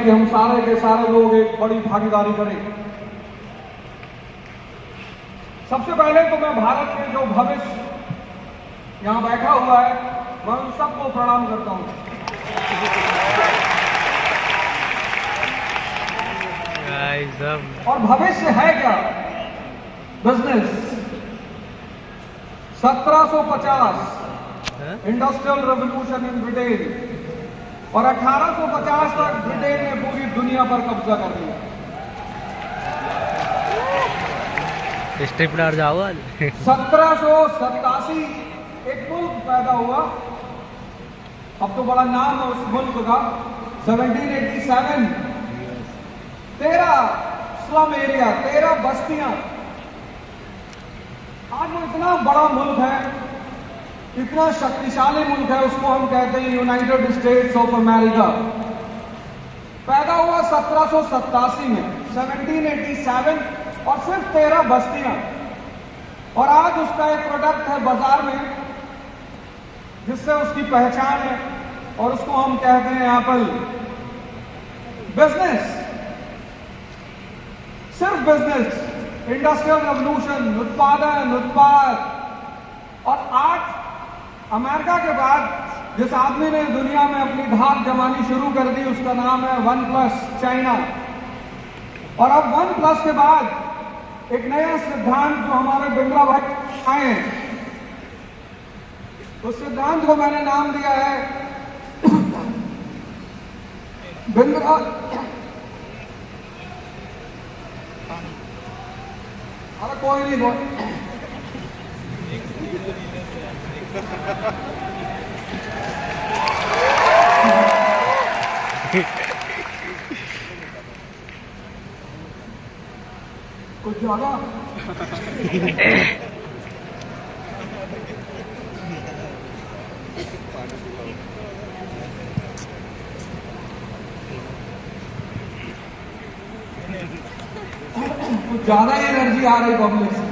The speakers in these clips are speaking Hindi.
कि हम सारे के सारे लोग एक बड़ी भागीदारी करें। सबसे पहले तो मैं भारत के जो भविष्य यहां बैठा हुआ है, मैं उन सबको प्रणाम करता हूं। और भविष्य है क्या? Business. 1750 industrial revolution in Britain, और 1850 तक ब्रिटेन ने पूरी दुनिया पर कब्जा कर लिया। स्ट्रिप डाल जाओ आज। 1787 एक मुल्क पैदा हुआ, अब तो बड़ा नाम है उस मुल्क का। 1787 13 स्लम एरिया, 13 बस्तियां। आज वो इतना बड़ा मुल्क है, इतना शक्तिशाली मुल्क है, उसको हम कहते हैं यूनाइटेड स्टेट्स ऑफ अमेरिका। पैदा हुआ 1787 में, 1787, और सिर्फ 13 बस्तियां। और आज उसका एक प्रोडक्ट है बाजार में जिससे उसकी पहचान है, और उसको हम कहते हैं एप्पल। बिजनेस, सिर्फ बिजनेस, इंडस्ट्रियल रेवोल्यूशन, उत्पादन, उत्पाद। और आज अमेरिका के बाद जिस आदमी ने दुनिया में अपनी धाक जमानी शुरू कर दी, उसका नाम है OnePlus, चाइना। और अब OnePlus के बाद एक नया सिद्धांत जो हमारे बिंद्रा भाई आए, उस सिद्धांत को मैंने नाम दिया है बिंद्रा। अरे कोई नहीं, बोल। कुछ ज्यादा कुछ ज्यादा ही एनर्जी आ रही पब्लिक से।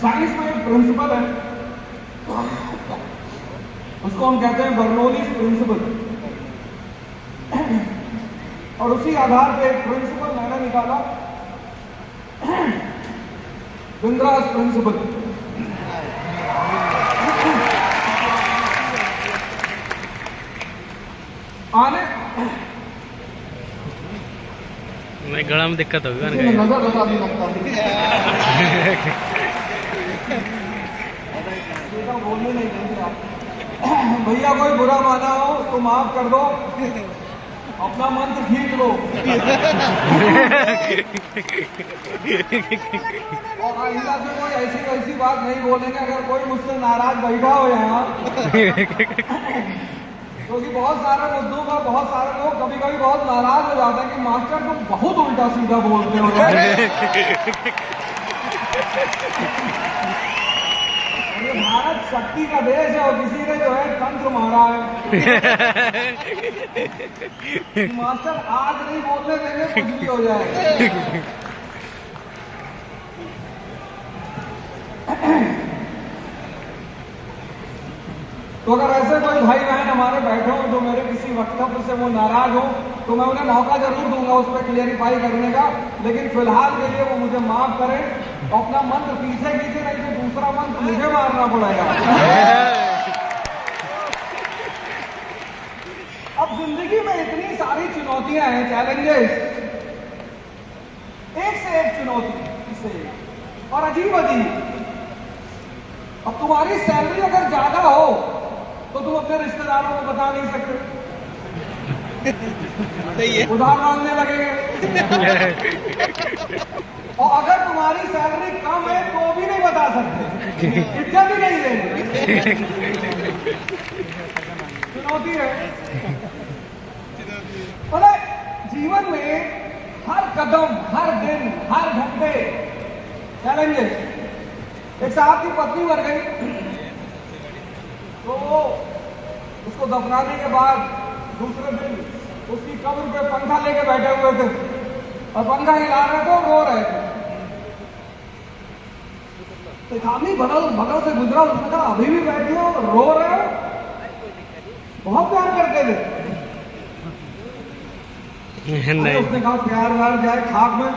साइंस में एक प्रिंसिपल है, उसको हम कहते हैं बर्नौलीज प्रिंसिपल। और उसी आधार पे एक प्रिंसिपल मैंने निकाला, बिंद्रास प्रिंसिपल। आने मैं गला में दिक्कत होगी, नजर लगा दी लगता है। बोलने नहीं देंगे आप। भैया कोई बुरा माना हो तो माफ कर दो, अपना मंत्र खींच लो। और आइंदा से कोई ऐसी वैसी बात नहीं बोलेंगे। अगर कोई मुझसे नाराज बैठा हो यहाँ, क्योंकि बहुत सारे मुद्दों पर बहुत सारे लोग कभी कभी बहुत नाराज हो जाते हैं कि मास्टर तुम बहुत उल्टा सीधा बोलते हो। ये भारत शक्ति का देश है, और किसी ने जो है तंत्र मारा है। मास्टर आज नहीं बोलने देंगे, कुछ भी हो जाएगा। तो अगर ऐसे कोई भाई बहन हमारे बैठे हो जो मेरे किसी वक्तव्य से वो नाराज हो, तो मैं उन्हें मौका जरूर दूंगा उस पर क्लियरिफाई करने का। लेकिन फिलहाल के लिए वो मुझे माफ करें, अपना मंत्र पीछे कीजिए, नहीं तो दूसरा मंत्र मुझे मारना पड़ेगा। अब जिंदगी में इतनी सारी चुनौतियां हैं, चैलेंजेस, एक से एक चुनौती से, और अजीब अजीब। अब तुम्हारी सैलरी अगर ज्यादा हो तो तुम अपने रिश्तेदारों को बता नहीं सकते, उधार मांगने लगेंगे। और अगर तुम्हारी सैलरी कम है तो भी नहीं बता सकते, इज्जत ही नहीं देंगे। चुनौती है। मतलब जीवन में हर कदम, हर दिन, हर घंटे चैलेंजेस। एक साहब की पत्नी मर गई, तो उसको दफनाने के बाद दूसरे दिन उसकी कब्र पे पंखा लेके बैठे हुए थे, और पंखा हिला रहे थे और रो रहे थे। तो आदमी बगल से गुजरा, उसने कहा अभी भी बैठे हो रो रहे हो? दे दे। अरे नहीं उसने कहा प्यार व्यार जाए खाक में।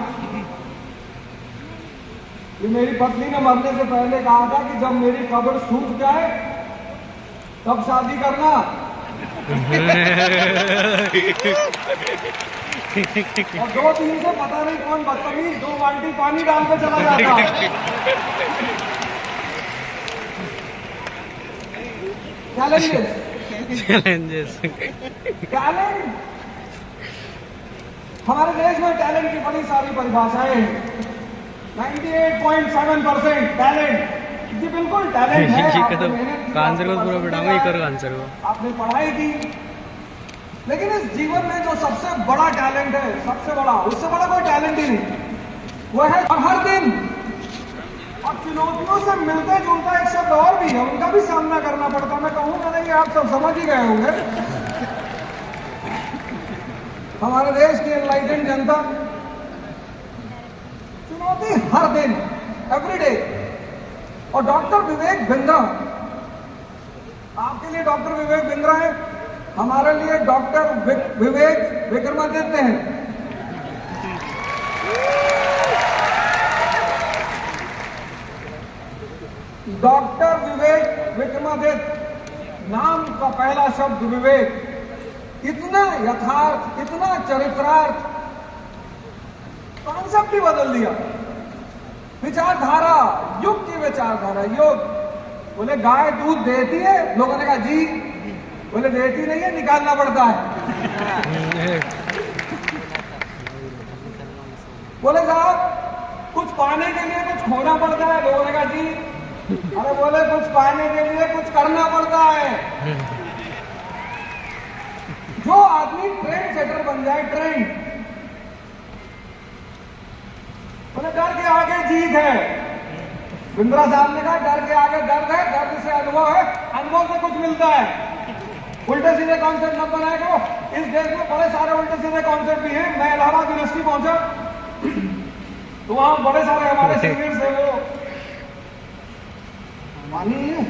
ये मेरी पत्नी ने मरने से पहले कहा था कि जब मेरी कब्र सूख जाए तब शादी करना। और 2 दिन से पता नहीं कौन बदतमीज 2 बाल्टी पानी डाल के चला जाता। चैलेंजेस टैलेंट, हमारे देश में टैलेंट की बड़ी सारी परिभाषाएं हैं। 98.7% टैलेंट, जी बिल्कुल टैलेंट है। आपने मेहनत की, आंसर को पूरा बिठाऊंगा ही करो आंसर को। आपने पढ़ाई की, लेकिन इस जीवन में जो सबसे बड़ा टैलेंट है, सबसे बड़ा, उससे बड़ा कोई टैलेंट ही नहीं, वो है और हर दिन और चुनौतियों से मिलते जुलता एक शब्द और भी है, उनका भी सामना करना पड़ता। मैं कहूंगा नहीं, आप सब समझ ही गए होंगे। हमारे देश की एनलाइटेंड जनता, चुनौती हर दिन, एवरीडे। और डॉक्टर विवेक बिंद्रा, आपके लिए डॉक्टर विवेक बिंद्रा है, हमारे लिए डॉक्टर विवेक विक्रमादित्य हैं। डॉक्टर विवेक विक्रमादित्य, नाम का पहला शब्द विवेक, इतना यथार्थ, इतना चरित्रार्थ, कॉन्सेप्ट ही बदल दिया। विचारधारा, युग की विचारधारा, युग। बोले गाय दूध देती है, लोगों ने कहा जी। बोले देती नहीं है, निकालना पड़ता है। बोले साहब कुछ पाने के लिए कुछ खोना पड़ता है, लोगों ने कहा जी। अरे बोले कुछ पाने के लिए कुछ करना पड़ता है। जो आदमी ट्रेंड सेटर बन जाए, ट्रेंड, बोले डर के आगे जीत है। बिंद्रा साहब ने कहा डर के आगे दर्द है, दर्द से अनुभव है, अनुभव से कुछ मिलता है। उल्टे सीधे कॉन्सेप्ट मत बनाए करो। इस देश में बड़े सारे उल्टे सीधे कॉन्सेप्ट भी हैं। मैं इलाहाबाद यूनिवर्सिटी पहुंचा तो वहां बड़े सारे हमारे सीनियर्स थे, वो पानी है।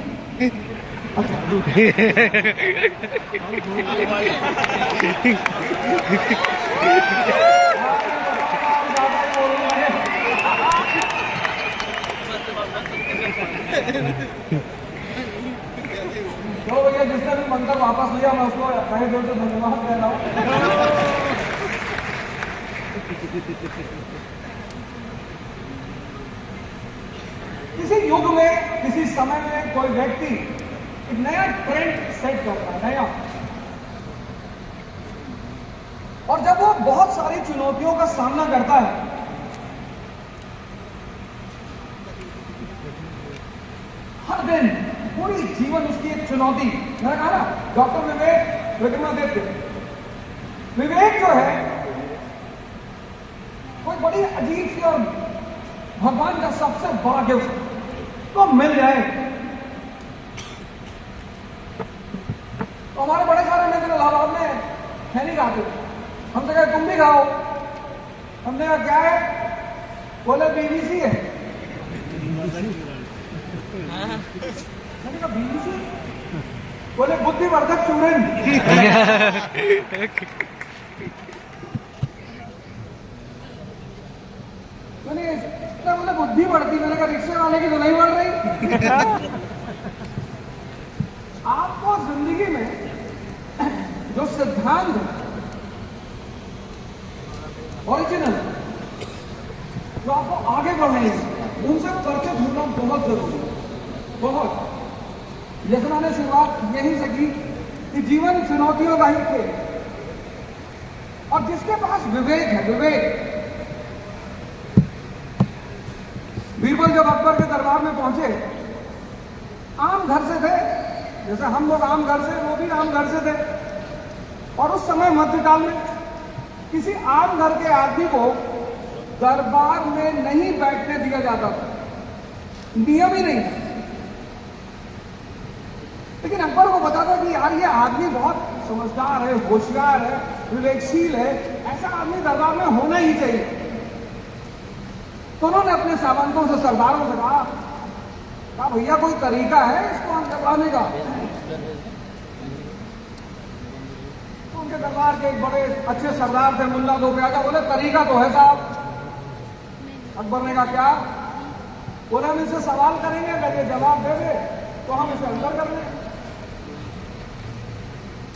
तो भैया जिसने भी मंत्र वापस लिया, मैं उसको कहीं जोर से धन्यवाद दे रहा हूं। किसी युग में, किसी समय में कोई व्यक्ति एक नया ट्रेंड सेट करता है, नया। और जब वो बहुत सारी चुनौतियों का सामना करता है, हर दिन पूरी जीवन उसकी एक चुनौती। मैंने कहा ना डॉक्टर विवेक विक्रमादित्य, विवेक जो है कोई बड़ी अजीब सी और भगवान का सबसे बड़ा गिफ्ट तो मिल जाए। तो हमारे बड़े सारे मित्र इलाहाबाद में है नहीं खाते, हमसे कहा तुम भी खाओ। हमने कहा क्या है? बोले बीबीसी है। मैंने कहा बीबीसी? बोले बुद्धिवर्धक चूरन। मैंने बुद्धि बढ़ती, मैंने कहा रिक्शे वाले की तो नहीं बढ़ रही। आपको जिंदगी में जो सिद्धांत ओरिजिनल जो आपको आगे बढ़ने हैं, उनसे परिचित होना बहुत जरूरी है, बहुत। जैसे मैंने शुरुआत यही से की कि जीवन चुनौतियों का ही खेल, और जिसके पास विवेक है, विवेक। बीरबल जब अकबर के दरबार में पहुंचे, आम घर से थे, जैसे हम लोग आम घर से, वो भी आम घर से थे। और उस समय मध्यकाल में किसी आम घर के आदमी को दरबार में नहीं बैठने दिया जाता था, नियम ही नहीं था। लेकिन अकबर को पता था कि यार ये आदमी बहुत समझदार है, होशियार है, विवेकशील है, ऐसा आदमी दरबार में होना ही चाहिए। तो उन्होंने अपने सावंतों से, सरदारों से कहा भैया कोई तरीका है इसको हम करवाने का? के दरबार के एक बड़े अच्छे सरदार थे मुल्ला दो प्याजा, बोले तरीका तो है साहब। अकबर ने कहा क्या? बोले हम इससे सवाल करेंगे, अगर ये जवाब दे दे तो हम इसे अंदर कर लें।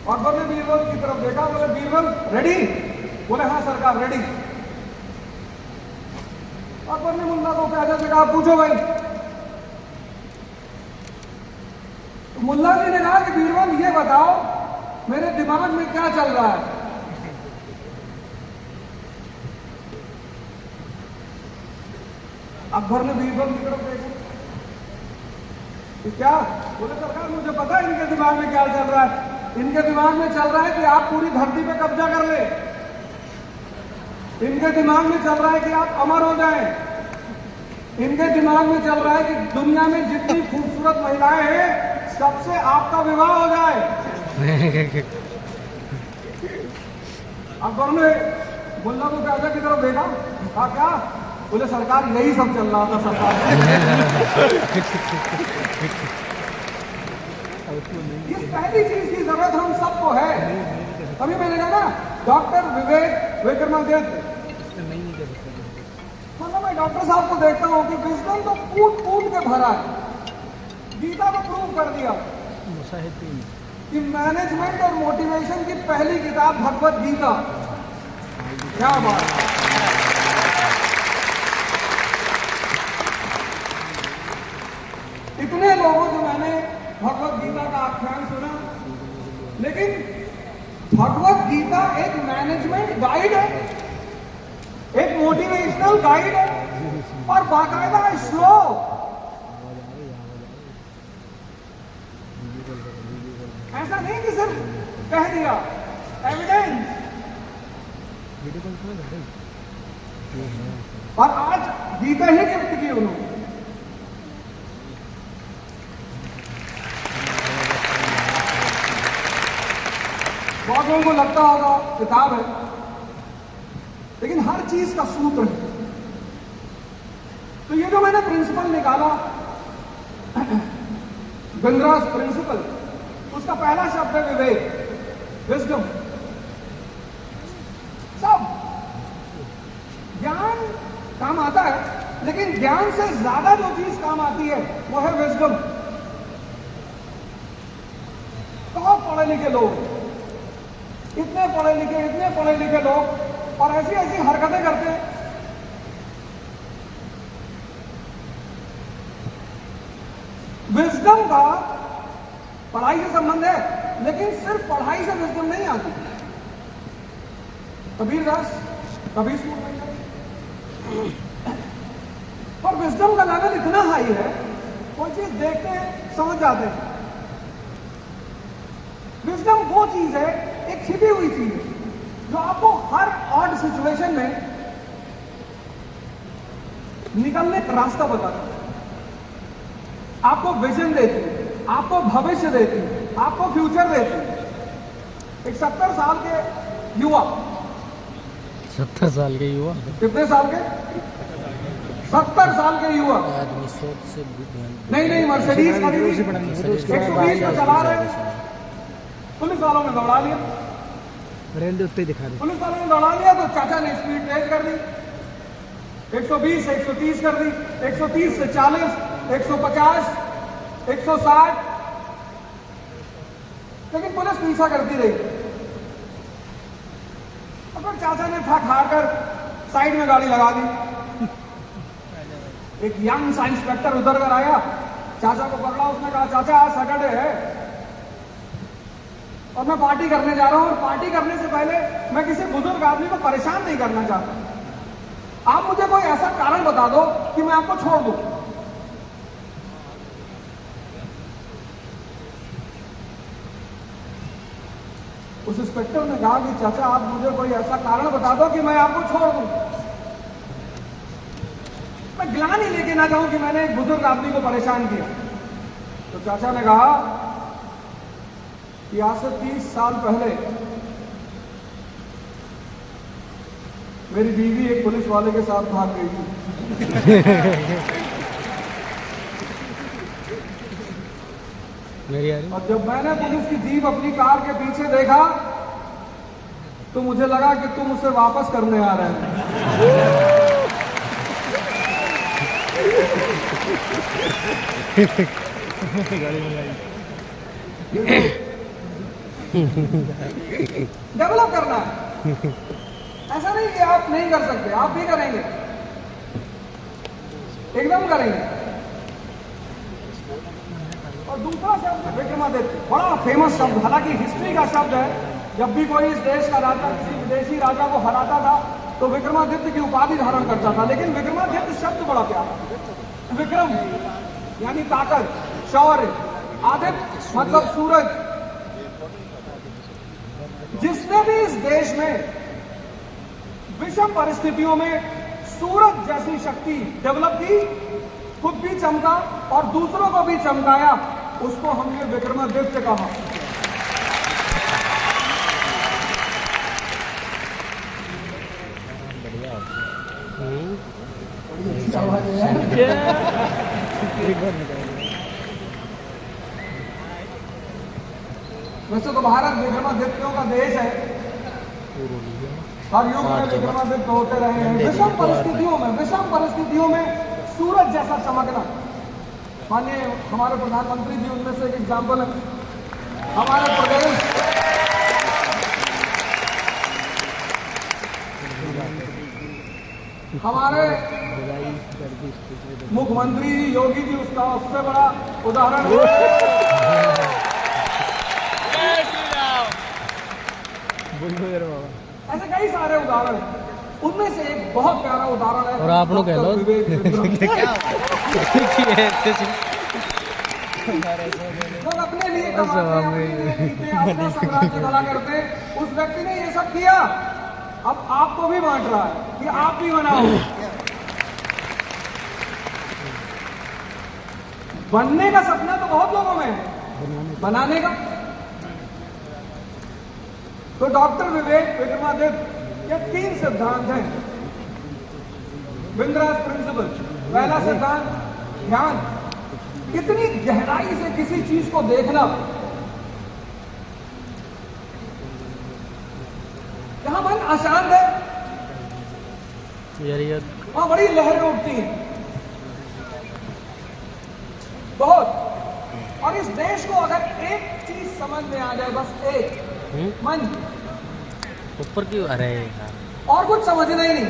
अकबर ने बीरबल की तरफ देखा, बोले बीरबल रेडी? बोले हाँ सरकार रेडी। अकबर ने मुल्ला को प्याजा से कहा पूछो भाई। तो मुल्ला जी ने कहा कि बीरबल ये बताओ मेरे दिमाग में क्या चल रहा है। अकबर ने बीरबल की तरफ देखा कि क्या? बोले सरकार मुझे पता है इनके दिमाग में क्या चल रहा है। इनके दिमाग में चल रहा है कि आप पूरी धरती पे कब्जा कर ले। इनके दिमाग में चल रहा है कि आप अमर हो जाएं। इनके दिमाग में चल रहा है कि दुनिया में जितनी खूबसूरत महिलाएं हैं सबसे आपका विवाह हो जाए। अकबर ने मुल्ला को प्याजा की तरफ देखा, कहा क्या? बोले सरकार यही सब चल रहा था सरकार। इस पहली चीज की जरूरत हम सबको है। अभी मैंने कहा ना डॉक्टर विवेक विक्रमादित्य, मतलब मैं डॉक्टर साहब को देखता हूँ कि विजडम तो कूट कूट के भरा है। गीता को प्रूव कर दिया कि मैनेजमेंट और मोटिवेशन की पहली किताब भगवत गीता। क्या बात है। इतने लोगों से मैंने भगवत गीता का आख्यान सुना, लेकिन भगवत गीता एक मैनेजमेंट गाइड है, एक मोटिवेशनल गाइड है और बाकायदा श्लोक। ऐसा नहीं कि सिर्फ कह दिया, एविडेंस। और आज गीता ही गिफ्ट की उन्होंने। बहुत लोगों को लगता होगा किताब है, लेकिन हर चीज का सूत्र है। तो ये जो मैंने प्रिंसिपल निकाला, बिंद्रास प्रिंसिपल, उसका पहला शब्द है विवेक, विजडम। सब ज्ञान काम आता है, लेकिन ज्ञान से ज्यादा जो चीज काम आती है वो है विजडम। बहुत पढ़े लिखे लोग, इतने पढ़े लिखे लोग और ऐसी ऐसी हरकतें करते हैं। विजडम का पढ़ाई से संबंध है, लेकिन सिर्फ पढ़ाई से विजडम नहीं आती। कबीर दास कबीर और विजडम का लेवल इतना हाई है, कोई चीज देखते हैं समझ जाते हैं। विजडम वो चीज है, एक छिपी हुई चीज है, जो आपको हर ऑड सिचुएशन में निकलने का रास्ता बताती है, आपको विजन देती है, आपको भविष्य देती है, आपको फ्यूचर देती है। एक 70 साल के युवा, 70 साल के युवा, कितने साल के? 70 साल के युवा, नहीं मर्सिडीज खरीदी, 120 में चला रहे हैं, पुलिस वालों ने दौड़ा लिया। पुलिस वालों ने दौड़ा लिया तो चाचा ने स्पीड तेज कर दी, 120 से 130 कर दी, 130 से 40, 150, 160, लेकिन पुलिस पीछा करती रही। और फिर चाचा ने ठक हार कर साइड में गाड़ी लगा दी। एक यंग सा इंस्पेक्टर उतर कर आया, चाचा को पकड़ा, उसने कहा चाचा आज सैटरडे है और मैं पार्टी करने जा रहा हूं, और पार्टी करने से पहले मैं किसी बुजुर्ग आदमी को परेशान नहीं करना चाहता। आप मुझे कोई ऐसा कारण बता दो कि मैं आपको छोड़ दूं। उस इंस्पेक्टर ने कहा कि चाचा आप मुझे कोई ऐसा कारण बता दो कि मैं आपको छोड़ दूं, मैं ग्लानि लेके ना जाऊं कि मैंने एक बुजुर्ग आदमी को परेशान किया। तो चाचा ने कहा कि आज से 30 साल पहले मेरी बीवी एक पुलिस वाले के साथ भाग गई थी। और जब मैंने पुलिस की जीप अपनी कार के पीछे देखा तो मुझे लगा कि तुम उसे वापस करने आ रहे हैं। डेवलप करना है, ऐसा नहीं कि आप नहीं कर सकते, आप भी करेंगे, एकदम करेंगे। और दूसरा शब्द विक्रमादित्य, बड़ा फेमस शब्द, हालांकि हिस्ट्री का शब्द है। जब भी कोई इस देश का राजा किसी विदेशी राजा को हराता था तो विक्रमादित्य की उपाधि धारण करता था। लेकिन विक्रमादित्य शब्द बड़ा प्यारा। विक्रम यानी ताकत, शौर्य, आदित्य मतलब सूरज। जिसने भी इस देश में विषम परिस्थितियों में सूरज जैसी शक्ति डेवलप की, खुद भी चमका और दूसरों को भी चमकाया, उसको हमने विक्रमादित्य कहा। वैसे तो भारत विक्रमादित्यों का देश है, हर युग में विक्रमादित्य होते रहे हैं। विषम परिस्थितियों में सूरज जैसा चमकना। माननीय हमारे प्रधानमंत्री जी उनमें से एक एग्जाम्पल है। हमारे प्रदेश हमारे मुख्यमंत्री योगी जी उसका उससे बड़ा उदाहरण है। ऐसे कई सारे उदाहरण हैं, उनमें से एक बहुत प्यारा उदाहरण है। और आप लोग कह लो लोग अपने लिए कमाते, अपना साम्राज्य खड़ा करते। उस व्यक्ति ने ये सब किया, अब आपको भी बांट रहा है कि आप भी बनाओ। बनने का सपना तो बहुत लोगों में है, बनाने का। तो डॉक्टर विवेक विक्रमादित्य के 3 सिद्धांत हैं। बिंद्रास प्रिंसिपल। पहला सिद्धांत ध्यान, कितनी गहराई से किसी चीज को देखना। जहां मन अशांत है वहां बड़ी लहरें उठती हैं बहुत। और इस देश को अगर एक चीज समझ में आ जाए, बस एक, मन, ऊपर क्यों आ रहे हैं? और कुछ समझना ही नहीं।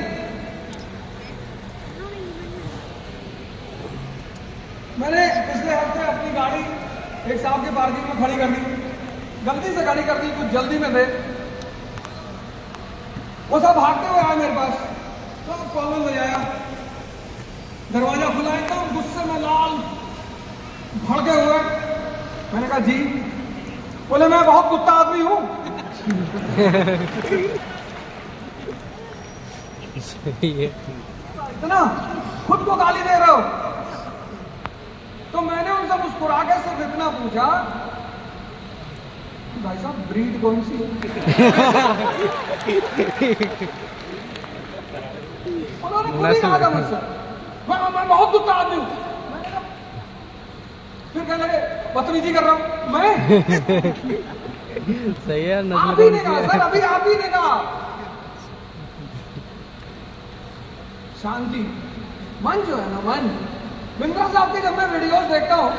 मैंने पिछले हफ्ते अपनी गाड़ी एक साहब के पार्किंग में खड़ी कर दी, गलती से खड़ी कर दी, कुछ जल्दी में थे। वो सब भागते हुए आए मेरे पास, तो कॉलर बजाया, दरवाजा खुला, एकदम गुस्से में लाल भड़के हुए। मैंने कहा जी, बोले मैं बहुत कुत्ता आदमी हूं। इतना खुद को गाली दे रहे हो। तो मैंने उनसे मुस्कुरा के सिर्फ इतना पूछा, भाई साहब ब्रीड कौन सी है? उन्होंने खुद ही कहा था मुझसे, मैं बहुत कुत्ता आदमी हूं। मैंने कहा, फिर कहने लगे बदतमीजी कर रहा हूं मैं। सही है, आप ही ने कहा सर, अभी आप ही ने कहा। शांति, मन जो है ना, मन। बिंद्रा साहब की जब मैं वीडियोस देखता हूँ,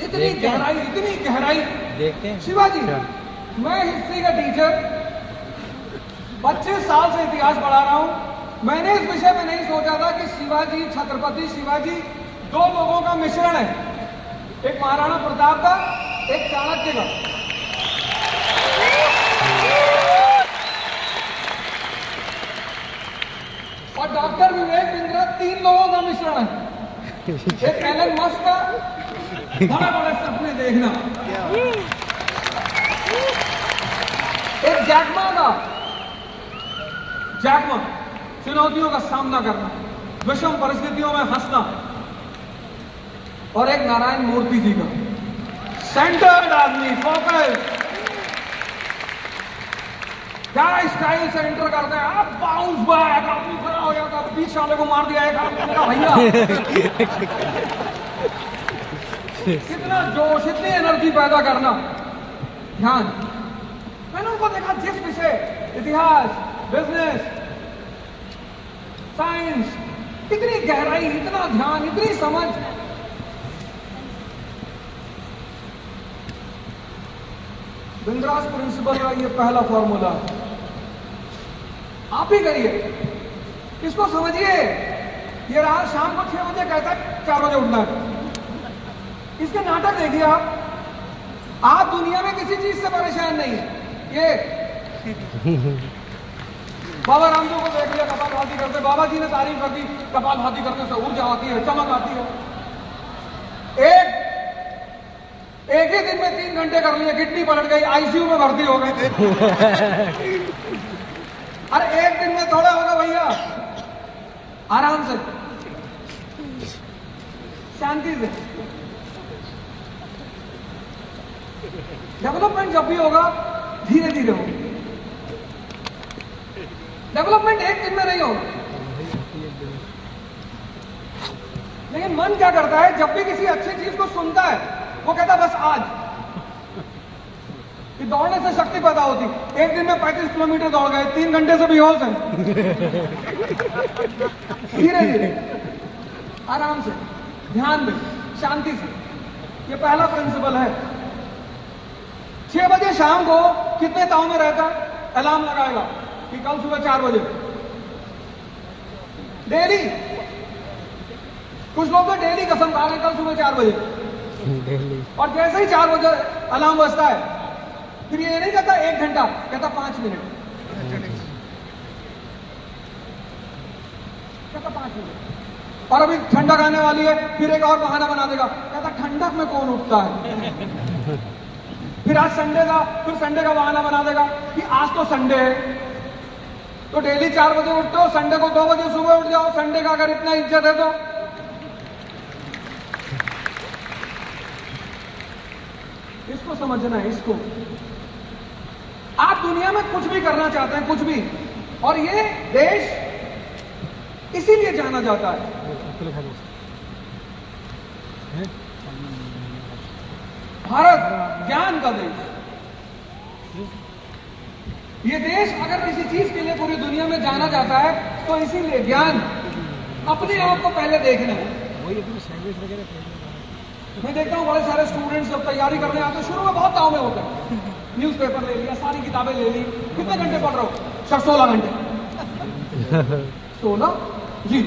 इतनी गहराई देखते हैं। शिवाजी, मैं हिस्ट्री का टीचर 25 साल से इतिहास पढ़ा रहा हूं। मैंने इस विषय में नहीं सोचा था कि शिवाजी, छत्रपति शिवाजी 2 लोगों का मिश्रण है, एक महाराणा प्रताप का, एक चाणक्य का। और डॉक्टर विवेक बिंद्रा 3 लोगों का मिश्रण है, एक एलन मस्क का, बड़े बड़े सपने देखना, एक जैकमा का, चुनौतियों का सामना करना, विषम परिस्थितियों में हंसना, और एक नारायण मूर्ति जी का, सेंटर्ड आदमी, फोकस। क्या स्टाइल से एंटर करते हैं आप, बाउंस बैक, आदमी खड़ा हो जाता, बीच वाले को मार दिया एक आदमी, मेरा भैया। कितना जोश, इतनी एनर्जी पैदा करना। ध्यान, मैंने उनको देखा जिस विषय, इतिहास, बिजनेस, साइंस, इतनी गहराई, इतना ध्यान, इतनी समझ। बिंद्रास प्रिंसिपल का ये पहला फॉर्मूला है, आप ही करिए, इसको समझिए। ये रात शाम को 6 बजे कहता है 4 बजे उठना है। इसके नाटक देखिए आप दुनिया में किसी चीज से परेशान नहीं है। ये बाबा रामदेव को देख लिया कपालभाति करते, बाबा जी ने तारीफ कर दी, कपालभाति करने से ऊर्जा आती है, चमक आती है। एक ही दिन में 3 घंटे कर लिए, किडनी पलट गई, आईसीयू में भर्ती हो गए। अरे एक दिन में थोड़ा होगा भैया, आराम से, शांति से। डेवलपमेंट जब भी होगा धीरे धीरे होगा, डेवलपमेंट एक दिन में नहीं होगा। लेकिन मन क्या करता है, जब भी किसी अच्छी चीज को सुनता है वो कहता बस आज। कि दौड़ने से शक्ति पैदा होती, एक दिन में 35 किलोमीटर दौड़ गए, 3 घंटे से बेहोश हैं। धीरे धीरे, आराम से, ध्यान में, शांति से। ये पहला प्रिंसिपल है। 6 बजे शाम को कितने ताव में रहता है, अलार्म लगाएगा कि कल सुबह 4 बजे डेली। कुछ लोग तो डेली कसम खा रहे कल सुबह 4 बजे डेली। और और जैसे ही 4 बजे अलार्म बजता है, फिर ये नहीं कहता 1 घंटा, कहता 5 मिनट, कहता 5 मिनट। और अभी ठंडक आने वाली है, फिर एक और बहाना बना देगा, कहता ठंडक में कौन उठता है। फिर आज संडे था, फिर संडे का बहाना बना देगा कि आज तो संडे है। तो डेली 4 बजे उठते हो, संडे को 2 बजे सुबह उठ जाओ, संडे का अगर इतना इज्जत है तो। इसको समझना है, इसको। आप दुनिया में कुछ भी करना चाहते हैं, कुछ भी, और ये देश इसीलिए जाना जाता है। भारत ज्ञान का देश। ये देश अगर किसी चीज के लिए पूरी दुनिया में जाना जाता है तो इसीलिए ज्ञान, अपने आप को पहले देखना है। मैं देखता हूँ बड़े सारे स्टूडेंट्स जब तैयारी करने आते हैं, शुरू में बहुत ताव में होते हैं, न्यूज़पेपर ले लिया, सारी किताबें ले ली, कितने घंटे पढ़ रहे हो सर? 16 घंटे। 16 जी।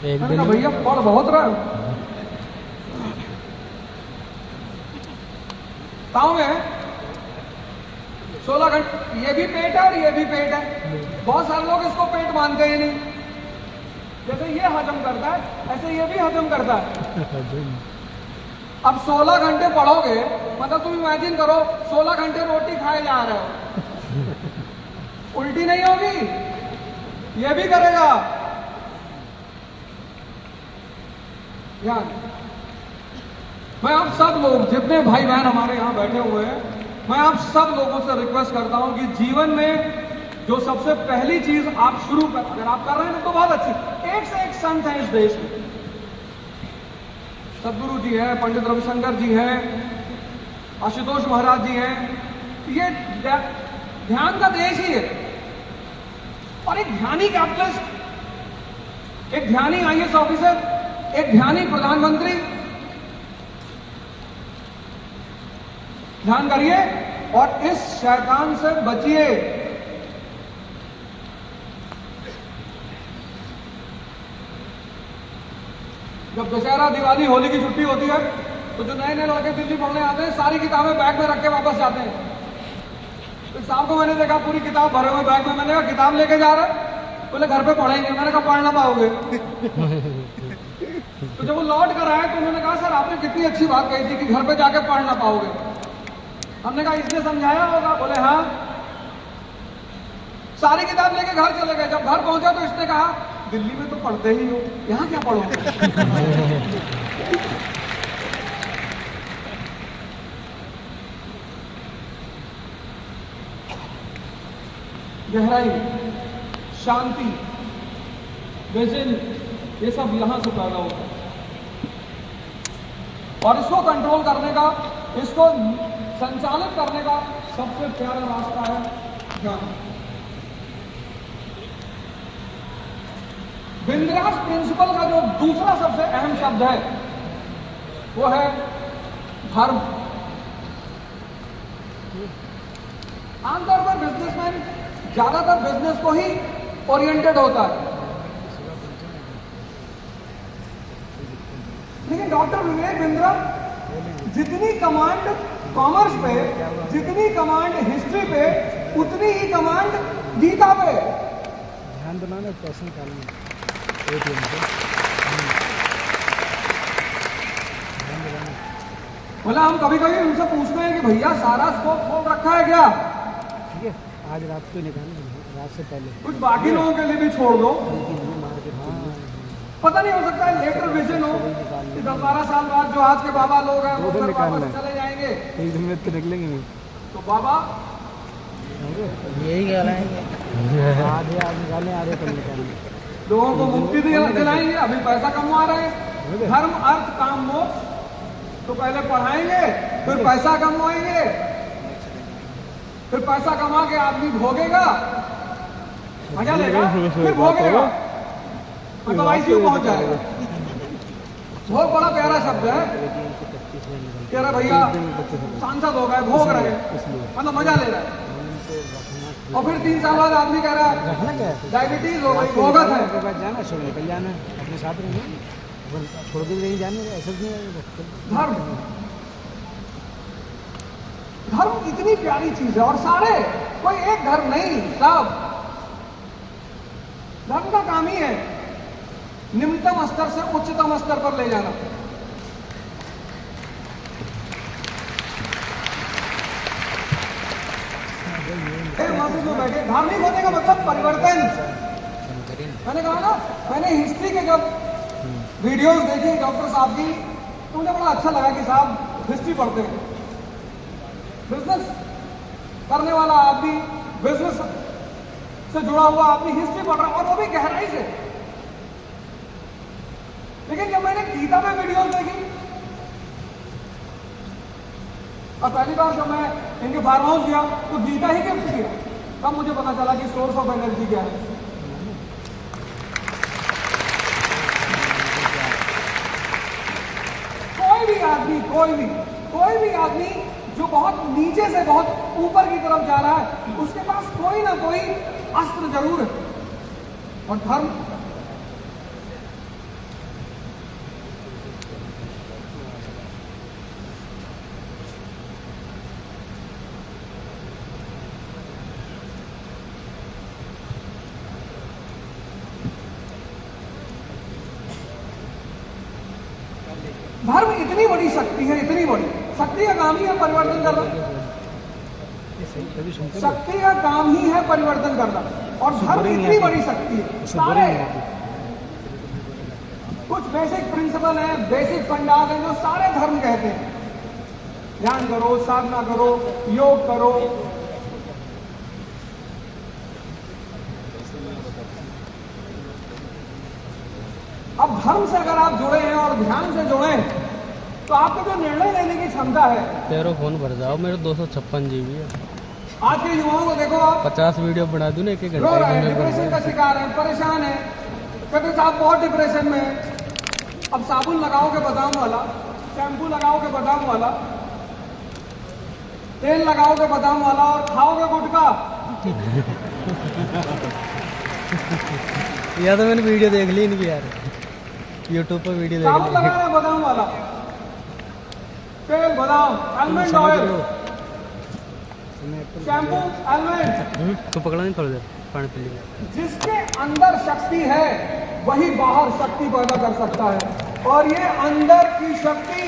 एक दिन भैया पढ़ बहुत रहा है, ताव में 16 घंटे। ये भी पेट है और ये भी पेट है। बहुत सारे लोग इसको पेट मानते ही नहीं। जैसे ये हजम करता है, ऐसे ये भी हजम करता है। अब 16 घंटे पढ़ोगे, मतलब तुम इमेजिन करो 16 घंटे रोटी खाए जा रहे हो, उल्टी नहीं होगी? ये भी करेगा। ध्यान। मैं आप सब लोग, जितने भाई बहन हमारे यहां बैठे हुए हैं, मैं आप सब लोगों से रिक्वेस्ट करता हूं कि जीवन में जो सबसे पहली चीज आप शुरू कर, अगर आप कर रहे हैं तो बहुत अच्छी। एक से एक संत हैं इस देश में, सदगुरु जी हैं, पंडित रविशंकर जी हैं, आशुतोष महाराज जी हैं। ये ध्यान का देश ही है। और एक ध्यानी कैपिटलिस्ट, एक ध्यानी IAS ऑफिसर, एक ध्यानी प्रधानमंत्री। ध्यान करिए और इस शैतान से बचिए। जब दशहरा, दिवाली, होली की छुट्टी होती है तो जो नए नए लड़के दिल्ली पढ़ने आते हैं, सारी किताबें बैग में रख के वापस जाते हैं। तो साहब को मैंने देखा पूरी किताब भरे हुए बैग में। मैंने कहा किताब लेके जा रहे? बोले घर पे पढ़ेंगे। मैंने कहा पढ़ ना पाओगे। तो जब वो लौट कर आए तो उन्होंने कहा सर आपने कितनी अच्छी बात कही थी कि घर पे जाके पढ़ ना पाओगे। हमने कहा इसने समझाया होगा? बोले हाँ। सारी किताब लेके घर चले गए। जब घर पहुंचा तो इसने कहा दिल्ली में तो पढ़ते ही हो, यहां क्या पढ़ोगे? गहराई, शांति, विजन, ये सब यहां से पैदा होता है। और इसको कंट्रोल करने का, इसको संचालित करने का सबसे प्यारा रास्ता है ध्यान। बिंद्रास प्रिंसिपल का जो दूसरा सबसे अहम शब्द है वो है धर्म। आमतौर पर बिजनेसमैन ज्यादातर बिजनेस को ही ओरिएंटेड होता है, लेकिन डॉक्टर विवेक बिंद्रा जितनी कमांड कॉमर्स पे, जितनी कमांड हिस्ट्री पे, उतनी ही कमांड गीता पे। ध्यान बनाना पैसे निकालना ATM से। बोला हम कभी कभी उनसे पूछते हैं कि भैया सारा स्कोप खोल रखा है क्या? ठीक है, आज रात को निकालना, रात से पहले कुछ बाकी लोगों के लिए भी छोड़ दो। मार्केट पता नहीं, हो सकता है लेटर विजन हो कि 10-12 साल बाद जो आज के बाबा लोग हैं वो फिर वापस चले जाएंगे, एक दिन में तो निकलेंगे नहीं। तो बाबा यही कहलाएंगे, आधे आज निकालें, आधे कल निकालेंगे। लोगों को मुक्ति दिलाएंगे, अभी पैसा कमा रहे हैं। धर्म अर्थ काम मोक्ष तो पहले पढ़ाएंगे, फिर पैसा कमाएंगे, फिर पैसा कमा के आदमी भोगेगा, मजा लेगा, फिर भोगेगा, मतलब ICU पहुंच जाएगा। बहुत बड़ा प्यारा शब्द है, कह रहा भैया सांसद हो गए, भोग रहे हैं, मतलब मजा ले रहा है। और फिर 3 साल बाद आदमी कह रहा है डायबिटीज हो गई, भोगत है। के बाद जाना, छोड़ निकल जाना, अपने साथ रहना, छोड़ के नहीं जाने, ऐसा नहीं है। धर्म, धर्म इतनी प्यारी चीज है, और सारे, कोई एक धर्म नहीं, सब धर्म का काम ही है निम्नतम स्तर से उच्चतम स्तर पर ले जाना। में बैठे, धार्मिक होने का मतलब परिवर्तन। मैंने कहा ना, मैंने हिस्ट्री के जब वीडियोस देखी डॉक्टर साहब की, तो मुझे बड़ा अच्छा लगा कि साहब हिस्ट्री पढ़ते हैं। बिजनेस करने वाला आदमी, बिजनेस से जुड़ा हुआ आदमी हिस्ट्री पढ़ रहा है, और वो भी गहराई से। लेकिन जब मैंने गीता में वीडियोस देखी, और पहली बार जब मैं इनके फार्म हाउस गया तो गीता ही गिफ्ट किया, तब मुझे पता चला कि सोर्स ऑफ एनर्जी क्या है। कोई भी आदमी जो बहुत नीचे से बहुत ऊपर की तरफ जा रहा है, उसके पास कोई ना कोई अस्त्र जरूर है। और धर्म, धर्म इतनी बड़ी शक्ति है, इतनी बड़ी शक्ति का काम ही है परिवर्तन करना। शक्ति का काम ही है परिवर्तन करना, और धर्म इतनी बड़ी शक्ति है। सारे कुछ बेसिक प्रिंसिपल हैं, बेसिक फंडास हैं जो सारे धर्म कहते हैं। ध्यान करो, साधना करो, योग करो। अब धर्म से अगर आप जुड़े हैं और ध्यान से जुड़े हैं, तो आपको जो निर्णय लेने की क्षमता है। तेरा फोन भर जाओ, मेरे 256 GB है। आज के युवाओं को देखो, आप 50 वीडियो बना दूं ना, एक घंटे रो रहे हैं, डिप्रेशन का शिकार है, परेशान है, कहते साहब बहुत डिप्रेशन में है। अब साबुन लगाओगे बादाम वाला, शैम्पू लगाओगे बादाम वाला, तेल लगाओगे बादाम वाला, और खाओगे गुटखा। या तो मैंने वीडियो देख ली इनकी यार, YouTube पर वीडियो देख साबुन लगा रहे बादाम वाला, तेल बादाम, आलमंड ऑयल, शैम्पू आलमंड। तो पकड़ा नहीं, थोड़ा देर पानी पी लिया। जिसके अंदर शक्ति है वही बाहर शक्ति पैदा कर सकता है, और ये अंदर की शक्ति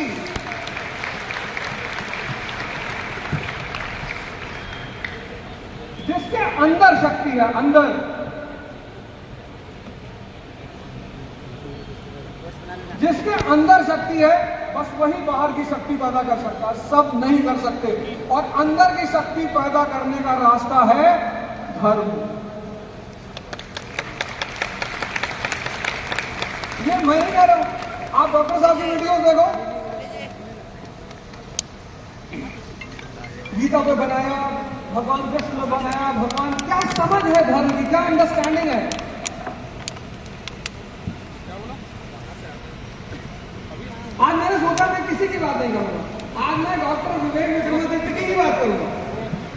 जिसके अंदर शक्ति है, अंदर, जिसके अंदर शक्ति है, बस वही बाहर की शक्ति पैदा कर सकता है, सब नहीं कर सकते। और अंदर की शक्ति पैदा करने का रास्ता है धर्म। ये मैं नहीं कह रहा हूं, आप डॉक्टर साहब की वीडियोस देखो, गीता पे बनाया, भगवान कृष्ण ने बनाया, भगवान क्या समझ है धर्म की, क्या अंडरस्टैंडिंग है। आज मैंने सोचा मैं किसी की बात नहीं करूंगा, आज मैं डॉक्टर विवेक विक्रमादित्य की ही बात करूंगा।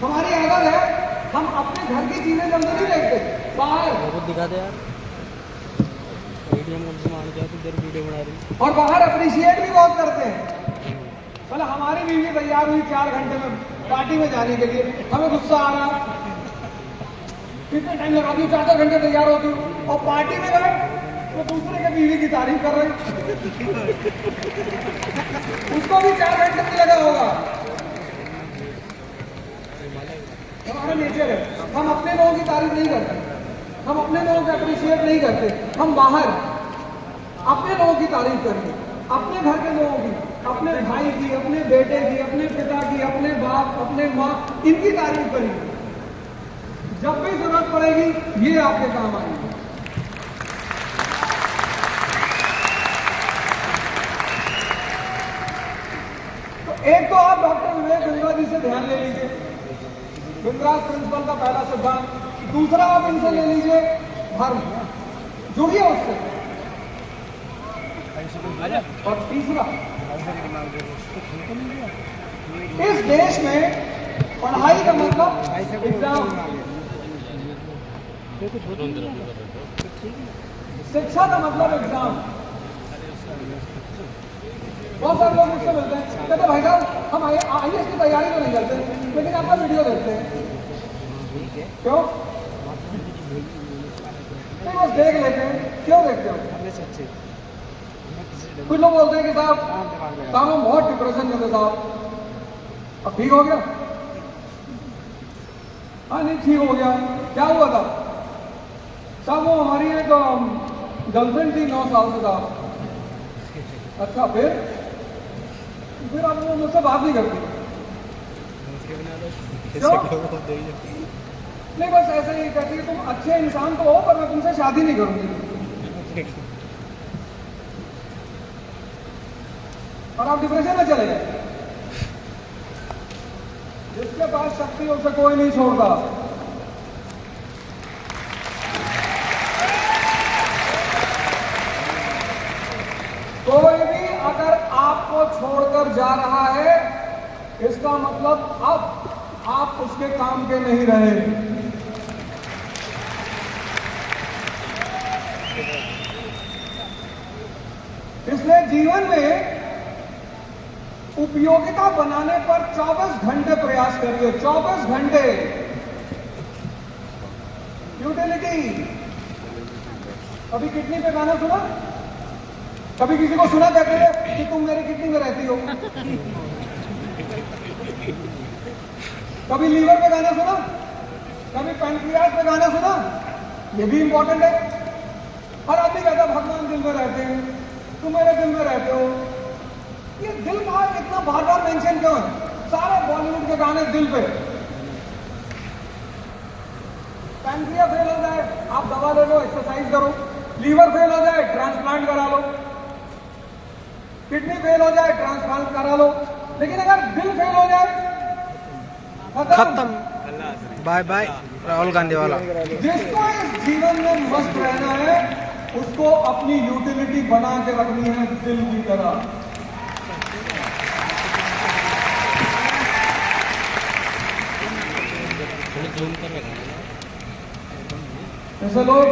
हमारी आदत है हम अपने घर की चीजें जल्दी नहीं देखते, बाहर बहुत दिखा दे यार, एटीएम कम से मान के तो इधर वीडियो बना रही और बाहर अप्रिशिएट भी बहुत करते हैं। मतलब हमारी बीवी तैयार हुई 4 घंटे में पार्टी में जाने के लिए, हमें गुस्सा आ रहा, कितना टाइम लगा दी, 4 घंटे तैयार होती हूँ और पार्टी में गए तो दूसरे के बीवी की तारीफ कर रहे, उसको भी 4 घंटे में लगा होगा। हमारा नेचर है, हम अपने लोगों की तारीफ नहीं करते, हम अपने लोगों को अप्रिशिएट नहीं करते, हम बाहर अपने लोगों की तारीफ करेंगे, अपने घर के लोगों की, अपने भाई की, अपने बेटे की, अपने पिता की, अपने बाप, अपने माँ, इनकी तारीफ करेंगे। जब भी जरूरत पड़ेगी ये आपके काम आएंगे। तो एक तो आप डॉक्टर विवेक बिंद्रा जी से ध्यान ले लीजिए, बिंद्रास प्रिंसिपल का पहला सिद्धांत। दूसरा आप इनसे ले लीजिए धर्म, जुड़िए उससे। और तीसरा, इस देश में पढ़ाई का मतलब एग्जाम, शिक्षा का मतलब एग्जाम। बहुत सारे लोग मुझसे मिलते हैं, कहते भाई साहब हम IAS की तैयारी तो नहीं करते लेकिन आपका वीडियो देखते हैं, क्यों? नहीं बस देख लेते हैं, क्यों देखते हो? कुछ लोग बोलते हैं कि साहब हम बहुत डिप्रेशन में थे साहब, अब ठीक हो गया? हाँ नहीं ठीक हो गया। क्या हुआ था साहब? वो हमारी एक गर्लफ्रेंड थी 9 साल से साहब। अच्छा फिर अब वो मुझसे बात नहीं करती, क्यों? नहीं बस ऐसे ही कहती है तुम अच्छे इंसान तो हो पर मैं तुमसे शादी नहीं करूंगी, और आप डिप्रेशन में चले गए। जिसके पास शक्ति उसे कोई नहीं छोड़ता। कोई भी अगर आपको छोड़कर जा रहा है इसका मतलब अब आप उसके काम के नहीं रहे। इसलिए जीवन में उपयोगिता बनाने पर 24 घंटे प्रयास करिए, 24 घंटे। यूटिलिटी। कभी किडनी पे गाना सुना? कभी किसी को सुना कहते हैं कि तुम मेरी किडनी में रहती हो? कभी लीवर पे गाना सुना? कभी पैंक्रियास पे गाना सुना? ये भी इंपॉर्टेंट है। हर आदमी कहता है भगवान दिल में रहते हैं, तुम मेरे दिल में रहते हो। ये दिल का इतना बार बार मेंशन क्यों है? सारे बॉलीवुड के गाने दिल पे। पैंक्रिया फेल हो जाए आप दवा ले लो, एक्सरसाइज करो। लीवर फेल हो जाए ट्रांसप्लांट करा लो। किडनी फेल हो जाए ट्रांसप्लांट करा लो। लेकिन अगर दिल फेल हो जाए खत्म, बाय बाय राहुल गांधी वाला। जिसको इस जीवन में मस्त रहना है उसको अपनी यूटिलिटी बना के रखनी है दिल की तरह। ऐसे लोग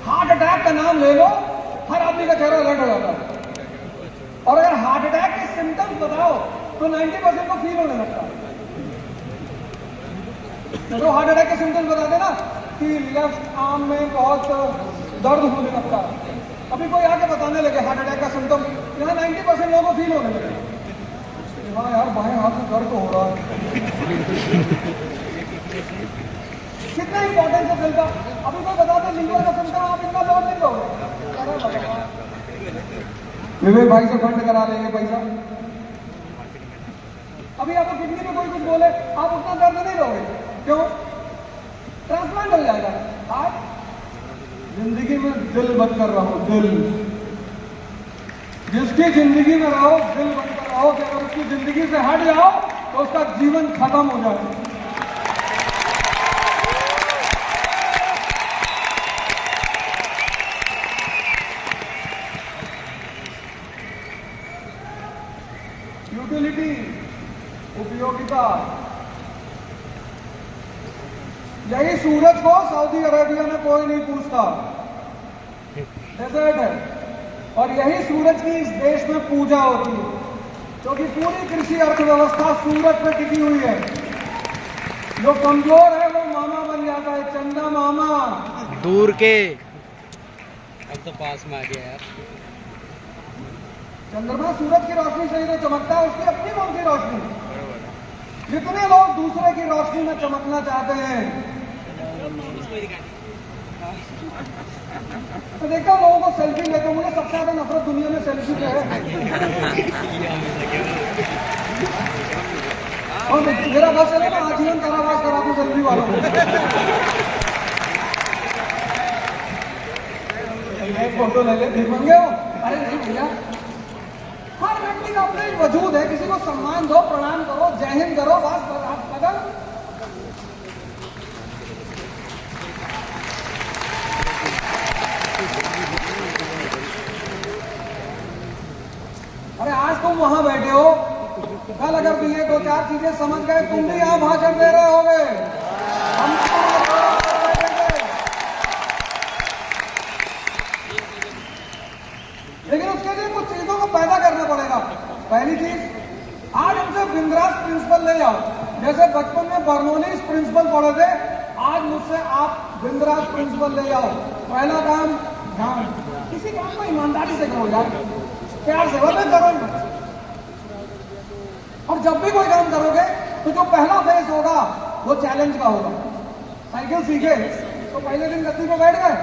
हार्ट अटैक का नाम ले लो, हर आदमी का चेहरा अलर्ट हो जाता है। और अगर हार्ट अटैक के सिम्टम्स बताओ तो 90% को फील होने लगता है। तो हार्ट अटैक के सिम्टम्स बताते ना कि लेफ्ट आर्म में बहुत दर्द होने लगता है। अभी कोई आके बताने लगे हार्ट अटैक का सिम्टम, यहाँ 90% लोगों को फील होने लगे। हाँ यार बाएं हाथ में दर्द तो हो रहा है। कितना इंपॉर्टेंस है दिल का। अभी कोई बताते लीवर का सिम्टम, आप इतना लोड नहीं दोगे। विवेक भाई से फंड करा लेंगे पैसा। अभी आपको किडनी में कोई कुछ बोले आप उतना दर्द नहीं दोगे, क्यों? ट्रांसप्लांट हो जाएगा। आज जिंदगी में दिल बनकर रहो, दिल। जिसकी जिंदगी में रहो दिल बनकर कहो कि अगर उसकी जिंदगी से हट जाओ तो उसका जीवन खत्म हो जाए। यूटिलिटी, उपयोगिता, यही सूरज को सऊदी अरेबिया में कोई नहीं पूछता, डेजर्ट है, और यही सूरज की इस देश में पूजा होती है, क्योंकि पूरी कृषि अर्थव्यवस्था सूरज पे टिकी हुई है। जो कमजोर है वो मामा बन जाता है, चंदा मामा। दूर के अब तो पास में आ गया यार। चंद्रमा सूरज की रोशनी से ही तो चमकता है, उसकी अपनी कौन सी रोशनी। जितने लोग दूसरे की रोशनी में चमकना चाहते हैं, तो देखता हूं लोगों को सेल्फी लेते हुए, मुझे सबसे ज्यादा नफरत दुनिया में सेल्फी से है। और मेरा बस चले ना, आजीवन कारावास करा दूं सेल्फी वालों को। एक फोटो ले ले, ठीक बन गए हो। अरे नहीं भैया, हर व्यक्ति का अपना एक वजूद है, किसी को सम्मान दो, प्रणाम करो, जय हिंद करो, बस बदल। अरे आज तुम वहां बैठे हो, कल अगर तुम ये दो चार चीजें समझ गए, तुम भी यहां भाषण दे रहे होगे। हम लेकिन उसके लिए कुछ चीजों को पैदा करना पड़ेगा। पहली चीज, आज हमसे बिंद्रास प्रिंसिपल ले जाओ। जैसे बचपन में बर्नोलिस प्रिंसिपल पढ़े थे, आज मुझसे आप बिंद्रास प्रिंसिपल ले जाओ। पहला काम ध्यान, किसी काम को ईमानदारी से करो यार, प्यार से करो। और जब भी कोई काम करोगे तो जो पहला फेज होगा वो चैलेंज का होगा। साइकिल सीखे तो पहले दिन गद्दी पे बैठ गए,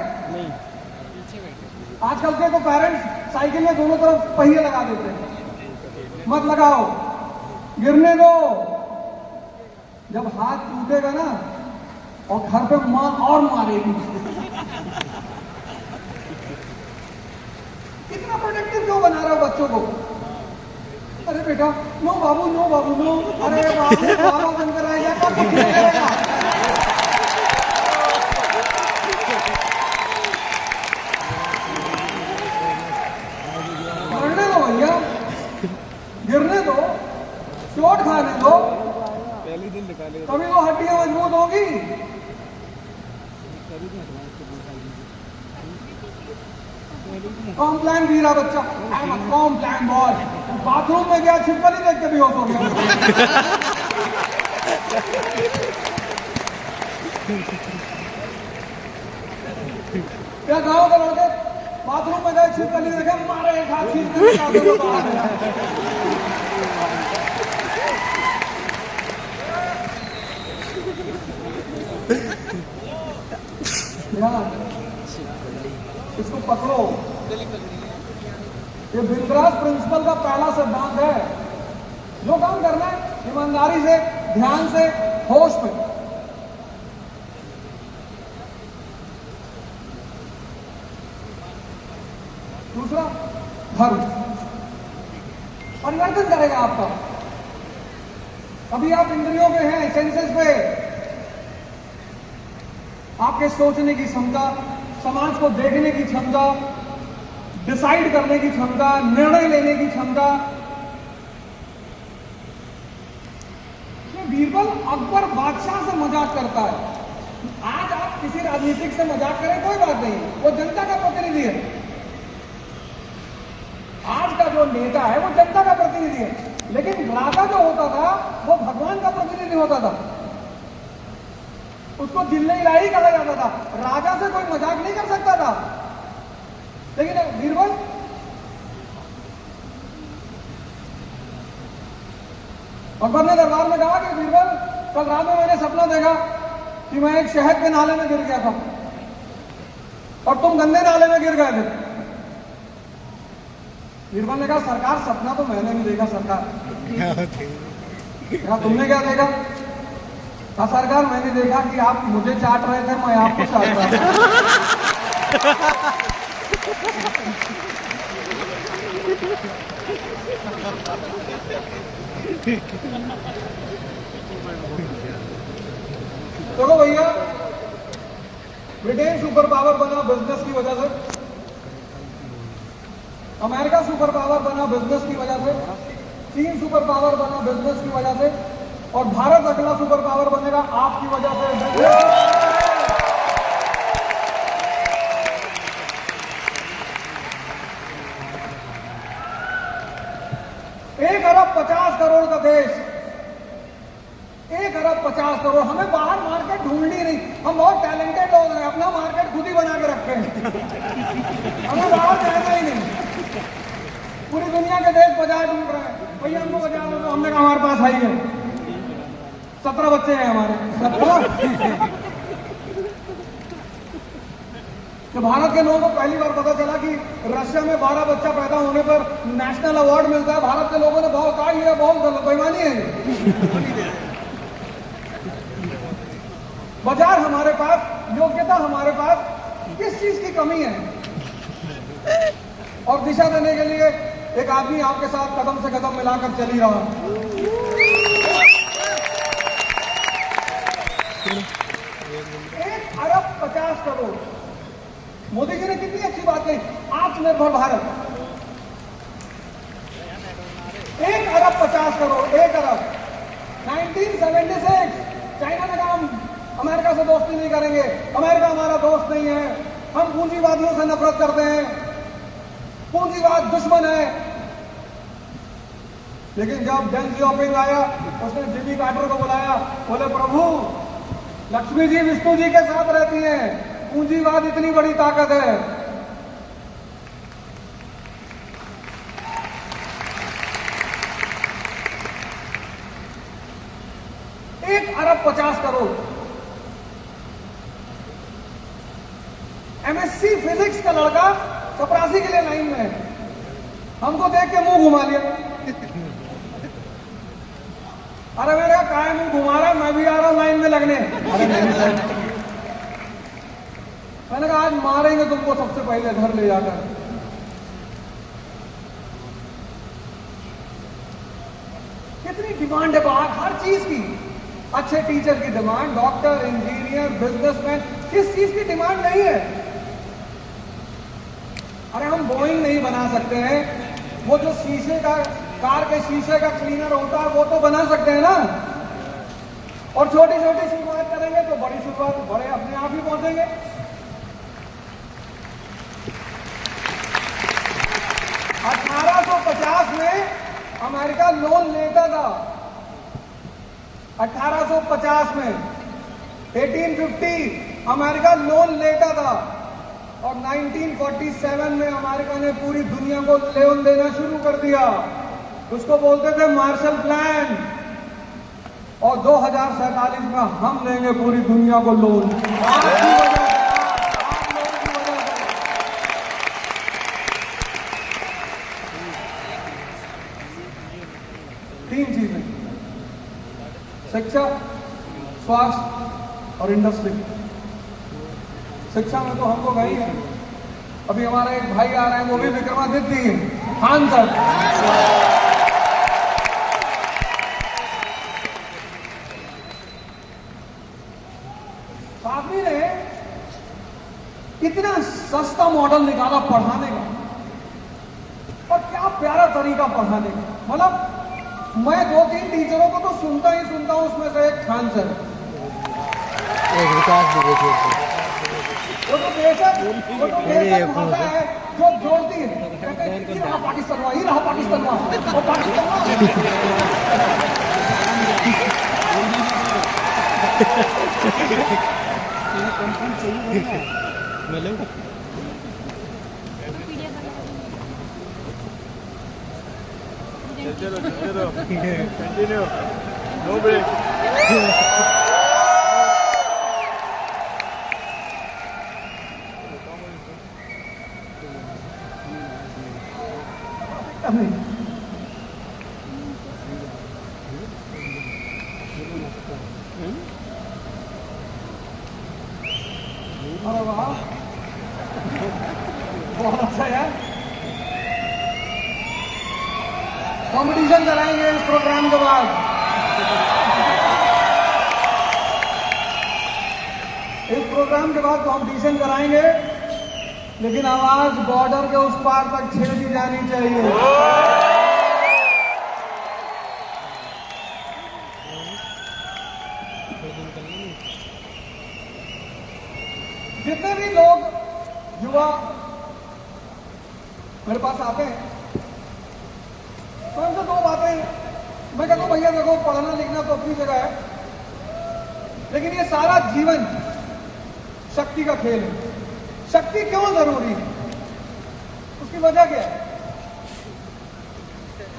आजकल के तो पेरेंट्स साइकिल में दोनों तरफ पहिए लगा देते हैं। मत लगाओ, गिरने दो। जब हाथ टूटेगा ना और घर पे मां और मारेगी। कितना प्रोटेक्टिव क्यों बना रहे हो बच्चों को। अरे बेटा नो बाबू, नो बाबू, नो। अरे बाबू बाबा बनकर आएगा कब करेगा। मरने दो भैया, गिरने दो, चोट खाने दो, कभी वो हड्डियां मजबूत होगी। कॉम्प्लान भी रहा बच्चा, I am a Complan boy. Bathroom में गया, छिपकली देख के बेहोश हो गया। क्या गाँव का लड़के बाथरूम में गए, छिपकली देखे, मारे एक हाथ खींच के निकाल दो बाहर। इसको पकड़ो। ये बिंद्रास प्रिंसिपल का पहला सिद्धांत है। जो काम करना है ईमानदारी से, ध्यान से, होश में। दूसरा, धर्म परिवर्तन करेगा आपका। अभी आप इंद्रियों पे हैं, सेंसेस पे। आपके सोचने की क्षमता, समाज को देखने की क्षमता, डिसाइड करने की क्षमता, निर्णय लेने की क्षमता। बीरबल अकबर बादशाह से मजाक करता है। आज आप किसी राजनीतिक से मजाक करें कोई बात नहीं, वो जनता का प्रतिनिधि है। आज का जो नेता है वो जनता का प्रतिनिधि है, लेकिन राजा जो होता था वो भगवान का प्रतिनिधि होता था। उसको जिल्ले इलाही कहा जाता था। राजा से कोई मजाक नहीं कर सकता था। लेकिन बीरबल अकबर ने दरबार में कहा कि बीरबल, कल रात में मैंने सपना देखा कि मैं एक शहद के नाले में गिर गया था और तुम गंदे नाले में गिर गए थे। बीरबल ने कहा, सरकार सपना तो मैंने भी देखा सरकार। क्या तुमने क्या देखा? कहा, सरकार मैंने देखा कि आप मुझे चाट रहे थे, मैं आपको चाट रहा था। देखो भैया, ब्रिटेन सुपर पावर बना बिजनेस की वजह से, अमेरिका सुपर पावर बना बिजनेस की वजह से, चीन सुपर पावर बना बिजनेस की वजह से, और भारत अगला सुपर पावर बनेगा आपकी वजह से। 1 अरब 50 करोड़ का देश, 1 अरब 50 करोड़, हमें बाहर मार्केट ढूंढनी नहीं। हम बहुत टैलेंटेड लोग हैं, अपना मार्केट खुद ही बना के रखे हैं, हमें बाहर जाना ही नहीं। पूरी दुनिया के देश बाजार ढूंढ रहे हैं, भैया हमको बाजार में, तो हमने कहा हमारे पास आई है, 17 बच्चे हैं हमारे, 17। तो भारत के लोगों को पहली बार पता चला कि रशिया में 12 बच्चा पैदा होने पर नेशनल अवार्ड मिलता है। भारत के लोगों ने बहुत कहा ये बहुत बेईमानी है। बाजार हमारे पास, योग्यता हमारे पास, किस चीज की कमी है? और दिशा देने के लिए एक आदमी आपके साथ कदम से कदम मिलाकर चल ही रहा। 1 अरब 50 करोड़। मोदी जी ने कितनी अच्छी बात कही, आत्मनिर्भर भारत। 1 अरब 50 करोड़, 1 अरब। 1976 चाइना ने कहा हम अमेरिका से दोस्ती नहीं करेंगे, अमेरिका हमारा दोस्त नहीं है, हम पूंजीवादियों से नफरत करते हैं, पूंजीवाद दुश्मन है। लेकिन जब डेंग जियाओपिंग आया, उसने जिमी कार्टर को बुलाया, बोले प्रभु लक्ष्मी जी विष्णु जी के साथ रहती हैं, पूंजीवाद इतनी बड़ी ताकत है। एक अरब 50 करोड़। एमएससी फिजिक्स का लड़का चपरासी के लिए लाइन में है, हमको देख के मुंह घुमा लिया। अरे मेरे काय मुंह घुमा रहा, मैं भी आ रहा हूं लाइन में लगने। अरे नहीं, मैंने कहा आज मारेंगे तुमको सबसे पहले घर ले जाकर। कितनी डिमांड है बाहर हर चीज की, अच्छे टीचर की डिमांड, डॉक्टर, इंजीनियर, बिजनेसमैन, किस चीज की डिमांड नहीं है? अरे हम बोइंग नहीं बना सकते हैं, वो जो शीशे का, कार के शीशे का क्लीनर होता है वो तो बना सकते हैं ना। और छोटी छोटी शुरुआत करेंगे तो बड़ी शुरुआत, बड़े अपने आप ही पहुंचेंगे। 1850 में अमेरिका लोन लेता था, 1850 में 1850 अमेरिका लोन लेता था, और 1947 में अमेरिका ने पूरी दुनिया को लोन देना शुरू कर दिया। उसको बोलते थे मार्शल प्लान। और 2047 में हम लेंगे पूरी दुनिया को लोन। आप लोगों की वजह से। तीन चीजें, शिक्षा, स्वास्थ्य और इंडस्ट्री। शिक्षा में तो हमको गई है, अभी हमारा एक भाई आ रहा है, वो भी विक्रमादित्य ही है, खान सर। आदमी ने इतना सस्ता मॉडल निकाला पढ़ाने का, और क्या प्यारा तरीका पढ़ाने का। मतलब मैं 2-3 टीचरों को तो सुनता ही सुनता हूं, उसमें से एक खान सर। वो तो बेशक भाषा है जो जोड़ती है, ये रहा पाकिस्तान, ये रहा पाकिस्तान, वो पाकिस्तान। चलो कंटिन्यू, नो ब्रेक। अरे वाह, बहुत अच्छा यार। कंपटीशन कराएंगे इस प्रोग्राम के बाद। इस प्रोग्राम के बाद कंपटीशन कराएंगे, लेकिन आवाज बॉर्डर के उस पार तक छेड़ दी जानी चाहिए। जितने भी लोग युवा मेरे पास आते हैं तो उनसे दो बातें मैं कहता हूं, भैया देखो पढ़ना लिखना तो अपनी जगह है, लेकिन ये सारा जीवन शक्ति का खेल है। शक्ति क्यों जरूरी है, उसकी वजह क्या है?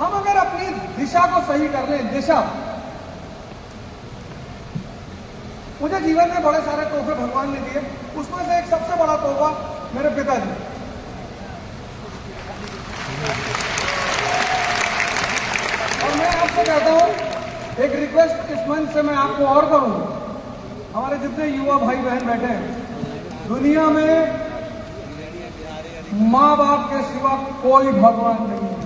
हम अगर अपनी दिशा को सही कर लें, दिशा, मुझे जीवन में बड़े सारे तोहफे भगवान ने दिए, उसमें से एक सबसे बड़ा तोहफा मेरे पिताजी। और मैं आपसे कहता हूं, एक रिक्वेस्ट इस मंच से मैं आपको और करूंगा, हमारे जितने युवा भाई बहन बैठे हैं, दुनिया में मां बाप के सिवा कोई भगवान नहीं है।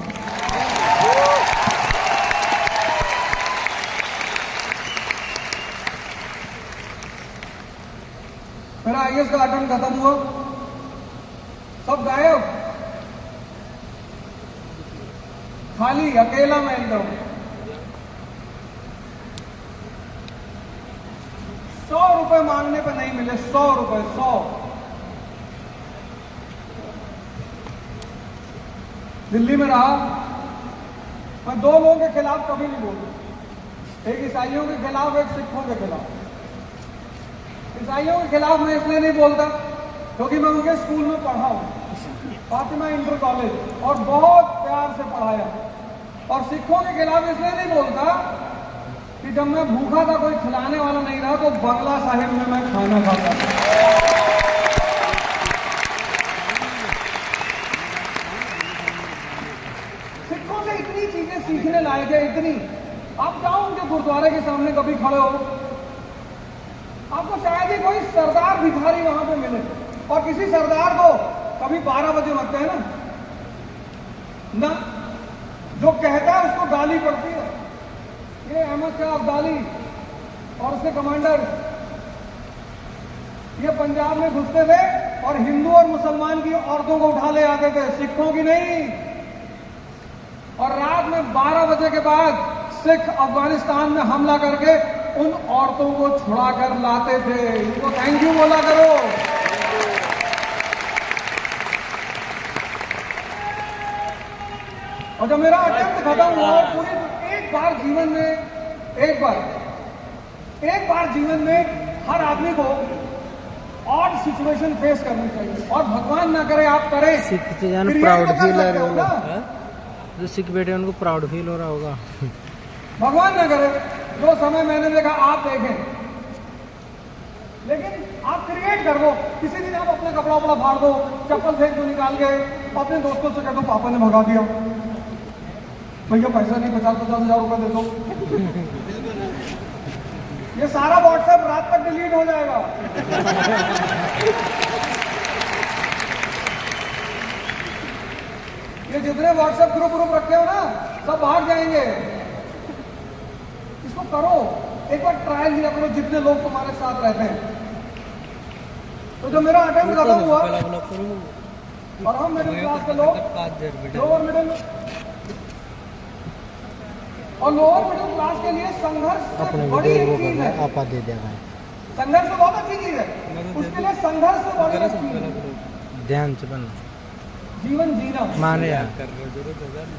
मेरा आईएएस का अटेम्प्ट खत्म हुआ, सब गायब, खाली अकेला मैं एकदम। 100 रुपए मांगने पे नहीं मिले, 100 रुपए, 100। दिल्ली में रहा, मैं दो लोगों के खिलाफ कभी नहीं बोलता, एक ईसाइयों के खिलाफ, एक सिखों के खिलाफ। ईसाइयों के खिलाफ मैं इसलिए नहीं बोलता क्योंकि मैं उनके स्कूल में पढ़ा हूं, फातिमा इंटर कॉलेज, और बहुत प्यार से पढ़ाया। और सिखों के खिलाफ इसलिए नहीं बोलता कि जब मैं भूखा था, कोई खिलाने वाला नहीं रहा, तो बंगला साहिब में मैं खाना खाता था। सिखों से इतनी चीजें सीखने लायक है, इतनी। आप जाओ उनके गुरुद्वारे के सामने कभी खड़े हो, आपको शायद ही कोई सरदार भिखारी वहां पे मिले, और किसी सरदार को कभी 12 बजे लगता है ना, जो कहता है उसको गाली पड़ती है। ये अहमद शाह अब्दाली और उसके कमांडर ये पंजाब में घुसते थे और हिंदू और मुसलमान की औरतों को उठा ले आते थे, सिखों की नहीं। और रात में 12 बजे के बाद सिख अफगानिस्तान में हमला करके उन औरतों को छुड़ा कर लाते थे। इनको थैंक यू बोला करो। और जब मेरा अटेम्प्ट खत्म हुआ, पूरी एक बार जीवन में, एक बार जीवन में हर आदमी को ऑड सिचुएशन फेस करनी चाहिए, और भगवान ना करे आप करें, सिख प्राउड फील हो रहा है, जो सिख बैठे उनको प्राउड फील हो रहा होगा। भगवान ना करे जो समय मैंने देखा आप देखें, लेकिन आप क्रिएट कर दो। किसी दिन आप अपना कपड़ा वपड़ा फाड़ दो, चप्पल फेंक दो निकाल के, अपने दोस्तों से कह दो पापा ने भगा दिया, भैया पैसा नहीं, 50-50 हजार रुपए दे दो। ये सारा व्हाट्सएप रात तक डिलीट हो जाएगा। ये जितने व्हाट्सएप ग्रुप रखे हो ना, सब भाग जाएंगे। इसको करो, एक बार ट्रायल लिया करो, जितने लोग तुम्हारे साथ रहते हैं। तो जब मेरा अटेम्प्ट खत्म हुआ और हम मिडिल क्लास के लोग, लोअर मिडिल और लोअर मिडिल क्लास के लिए संघर्ष से बड़ी एक चीज है। आपा दे देगा, संघर्ष तो बहुत अच्छी चीज है, उसके लिए संघर्ष से बड़ी एक चीज है ध्यान से बन जीवन जीना। माने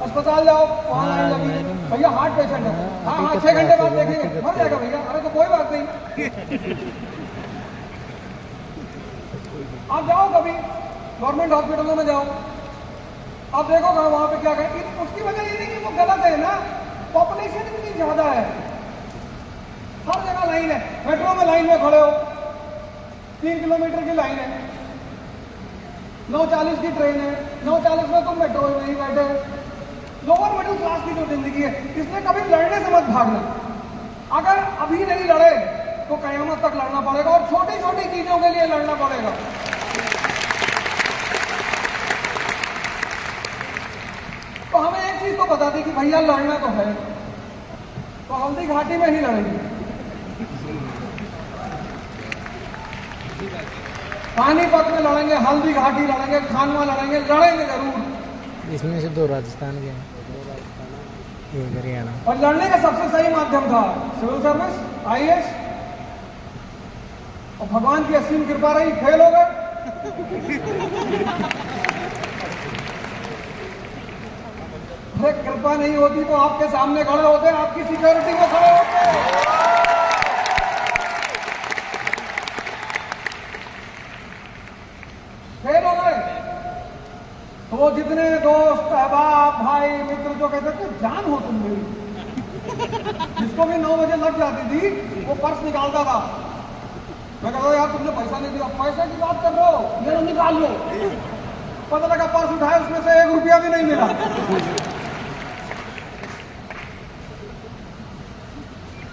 अस्पताल जाओ, वहां लाइन लगी, भैया हार्ट पेशेंट है, हाँ 6 घंटे बाद देखेंगे, मर जाएगा भैया। अरे तो कोई बात नहीं, आप जाओ कभी गवर्नमेंट हॉस्पिटलों में जाओ, आप देखोगे वहां पे क्या करें। उसकी वजह ये नहीं कि वो गलत है ना, पॉपुलेशन इतनी ज्यादा है, हर जगह लाइन है। मेट्रो में लाइन में खड़े हो, 3 किलोमीटर की लाइन है, 9:40 की ट्रेन है, 9:40 में तुम मेट्रो में ही बैठे हो। लोअर मिडिल क्लास की जो जिंदगी है, इसमें कभी लड़ने से मत भागना। अगर अभी नहीं लड़े तो कयामत तक लड़ना पड़ेगा, और छोटी छोटी चीजों के लिए लड़ना पड़ेगा। तो हमें एक चीज को बता दी कि भैया लड़ना तो है, तो हल्दी घाटी में ही लड़ेंगे। पानीपत में लड़ेंगे, हल्दी घाटी लड़ेंगे, खानवा लड़ेंगे, लड़ेंगे जरूर। इसमें से 2 राजस्थान के हैं, एक हरियाणा। और लड़ने का सबसे सही माध्यम था सिविल सर्विस, IAS, और भगवान की असीम कृपा रही, फेल हो गए। अरे कृपा नहीं होती तो आपके सामने खड़े होते, आपकी सिक्योरिटी में खड़े होते। फेल हो गए। तो वो जितने दोस्त, अहबाब, भाई, मित्र जो कहते थे जान हो तुम मेरी, जिसको भी 9 बजे लग जाती थी वो पर्स निकालता था। मैं कहता यार तुमने पैसा नहीं दिया। पैसे की बात कर रहे हो, ये निकाल लो। पता लगा पर्स उठाए, उसमें से 1 रुपया भी नहीं मिला।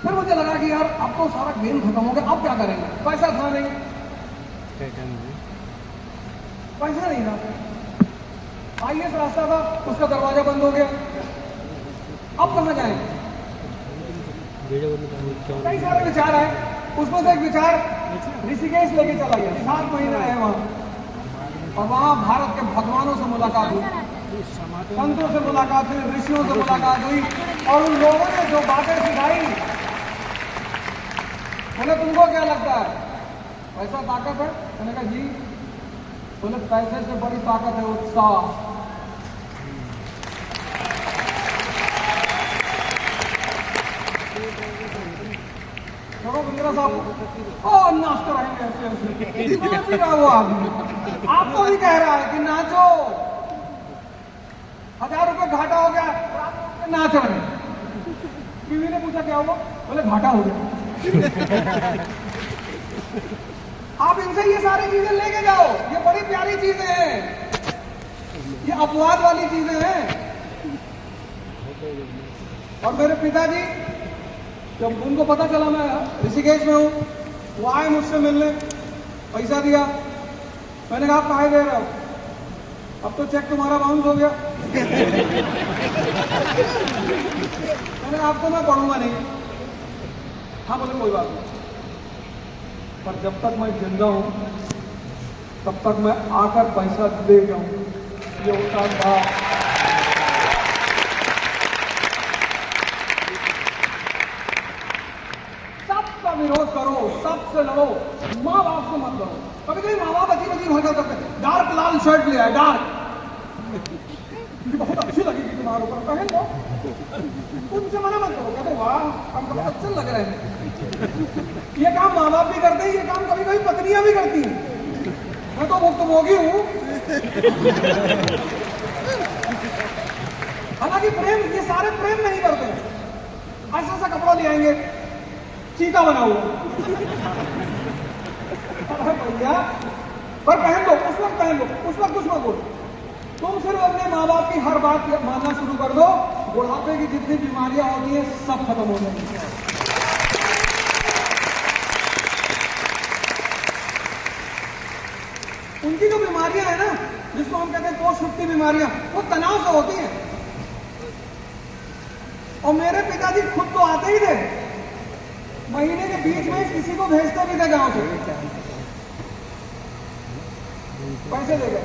फिर मुझे लगा कि यार अब तो सारा गेम खत्म हो गया, अब क्या करेंगे? पैसा था नहीं, पैसा नहीं था, IAS रास्ता था, उसका दरवाजा बंद हो गया। अब कहाँ जाएंगे? कई सारे विचार आए, उसमें से एक विचार ऋषिकेश लेके चला गया। 7 महीने रहे वहां, और वहां भारत के भगवानों से मुलाकात हुई, संतों से मुलाकात हुई, ऋषियों से मुलाकात हुई, और उन लोगों ने जो बातें सिखाई। बोले तुमको क्या लगता है पैसा ताकत है? मैंने कहा जी। बोले पैसे से बड़ी ताकत है उत्साह। चलो बिंद्रा साहब, ओ नाच तो रहेंगे ऐसे ऐसे, नाच ही रहा वो आदमी, आपको भी कह रहा है कि नाचो। 1000 रुपये घाटा हो गया, नाच रहे। बीवी ने पूछा क्या हुआ? बोले घाटा हो गया। आप इनसे ये सारी चीजें लेके जाओ, ये बड़ी प्यारी चीजें हैं, ये अपवाद वाली चीजें हैं। और मेरे पिताजी, जब उनको पता चला मैं ऋषिकेश में हूं, वो आए मुझसे मिलने, पैसा दिया। मैंने कहा आप कहाँ दे रहे हो? अब तो चेक तुम्हारा बाउंस हो गया। मैंने कहा आपको मैं पढ़ूंगा नहीं। हाँ बोले कोई बात नहीं, पर जब तक मैं जिंदा हूं तब तक मैं आकर पैसा दे जाऊं। ये होता था। सबका विरोध करो, सबसे लड़ो, माँ बाप से मत लड़ो। कभी कभी माँ बाप अजीब हो जाते हैं, डार्क लाल शर्ट लिया है, डार्क, बहुत अच्छी लगेगी तुम्हारे ऊपर, पहन लो। उनसे मना मत करो, कहते वाह हम बहुत अच्छे लग रहे हैं। ये काम माँ बाप भी करते हैं, ये काम कभी कभी पत्नियां भी करती हैं। मैं तो भुक्तभोगी हूं। हालांकि प्रेम, ये सारे प्रेम नहीं करते। ऐसा सा कपड़ा ले आएंगे, चीता बना हुआ, भैया पर पहन लो, उस वक्त पहन लो, उस वक्त कुछ मत बोलो। तुम सिर्फ अपने माँ बाप की हर बात मानना शुरू कर दो, बुढ़ापे की जितनी बीमारियां होती हैं सब खत्म हो जाएंगी। उनकी जो बीमारियां है ना, जिसको हम कहते हैं पोस्ट-50 बीमारियां, वो तनाव से होती हैं। और मेरे पिताजी खुद तो आते ही थे, महीने के बीच में किसी को भेजते भी थे गांव से, पैसे दे गए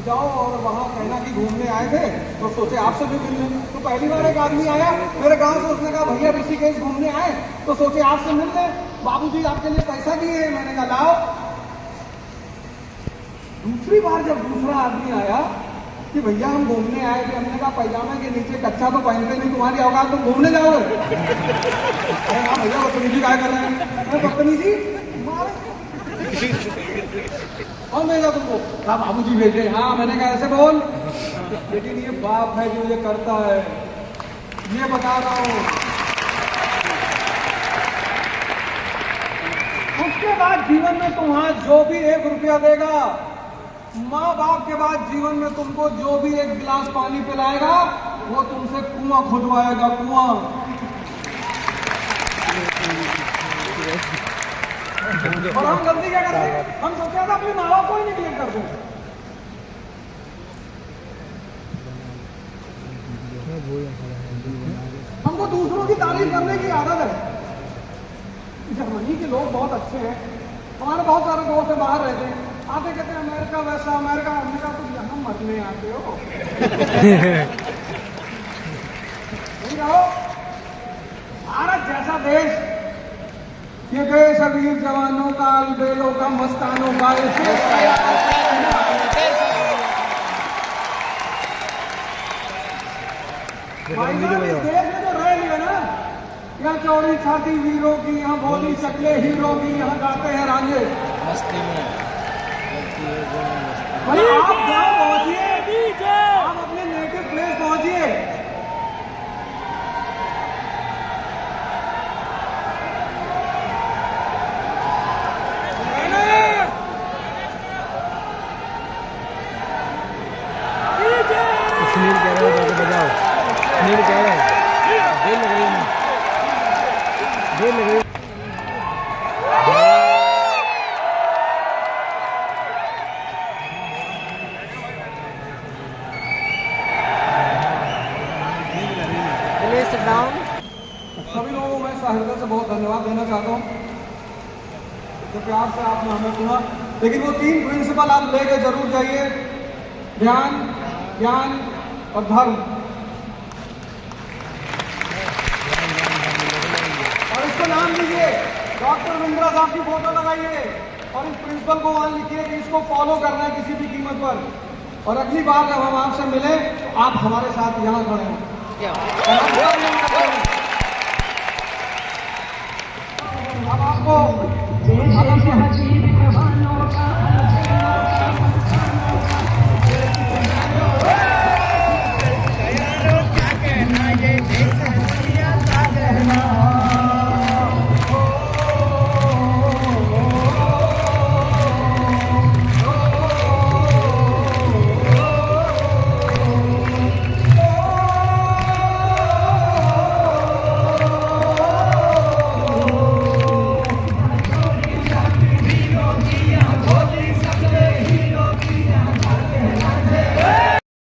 जाओ। और वहां कहना कि घूमने आए थे तो सोचे आपसे भी मिल लें। तो पहली बार एक आदमी आया मेरे गांव से, उसने कहा भैया ऋषिकेश घूमने आए तो सोचे आपसे मिल लें, बाबूजी आपके लिए पैसा दिए। मैंने कहा लाओ। दूसरी बार जब दूसरा आदमी आया कि भैया हम घूमने आए थे, हमने कहा पैजामा के नीचे कच्चा तो पहनते नहीं, तुम्हारी औकात तुम घूमने जाओगे? अरे हाँ भैया बदतमीजी क्या कर रहे हैं? बदतमीजी मारे और भेजा तुमको? कहा बाबूजी भेजे। हाँ, मैंने कहा ऐसे बोल, लेकिन ये बाप है जो ये करता है, ये बता रहा हूं। उसके बाद जीवन में तुम्हारा जो भी 1 रुपया देगा, माँ बाप के बाद जीवन में तुमको जो भी 1 गिलास पानी पिलाएगा, वो तुमसे कुआं खुदवाएगा, कुआं। और हम गलती क्या करते हैं? हम सोचा था अपने माँ बाप को ही निगलेक्ट कर दूं। हमको दूसरों की तारीफ करने की आदत है। जर्मनी के लोग बहुत अच्छे हैं, हमारे बहुत सारे दोस्त बाहर रहते हैं, आते कहते हैं अमेरिका वैसा, अमेरिका, हमने कहा तुम यहाँ मरने आते हो। नहीं रहो, भारत जैसा देश, ये देश वीर जवानों का, अलबेलों का, मस्तानों का, भाई साहब इस देश में तो रह लिया ना, यहाँ चौड़ी छाती वीरों की, यहाँ भोली शक्ले हीरो की, यहाँ गाते हैं रांझे। भाई आप गाँव पहुंचिए, आप अपने नेटिव प्लेस पहुंचिए। सुनील कह रहा है बजाओ, सुनील कह रहा है देर लग रही है, देर लग रही है। सभी लोगों को मैं हृदय से बहुत धन्यवाद देना चाहता हूँ, जो प्यार से आपने हमें सुना। लेकिन वो 3 प्रिंसिपल आप लेके जरूर जाइए, ध्यान, ज्ञान और धर्म। और इसको नाम लीजिए, डॉक्टर बिंद्रा साहब की फोटो लगाइए और इस प्रिंसिपल को वहां लिखिए कि इसको फॉलो करना है किसी भी कीमत पर। और अगली बार जब हम आपसे मिले, आप हमारे साथ यहाँ खड़े हैं। अब आपको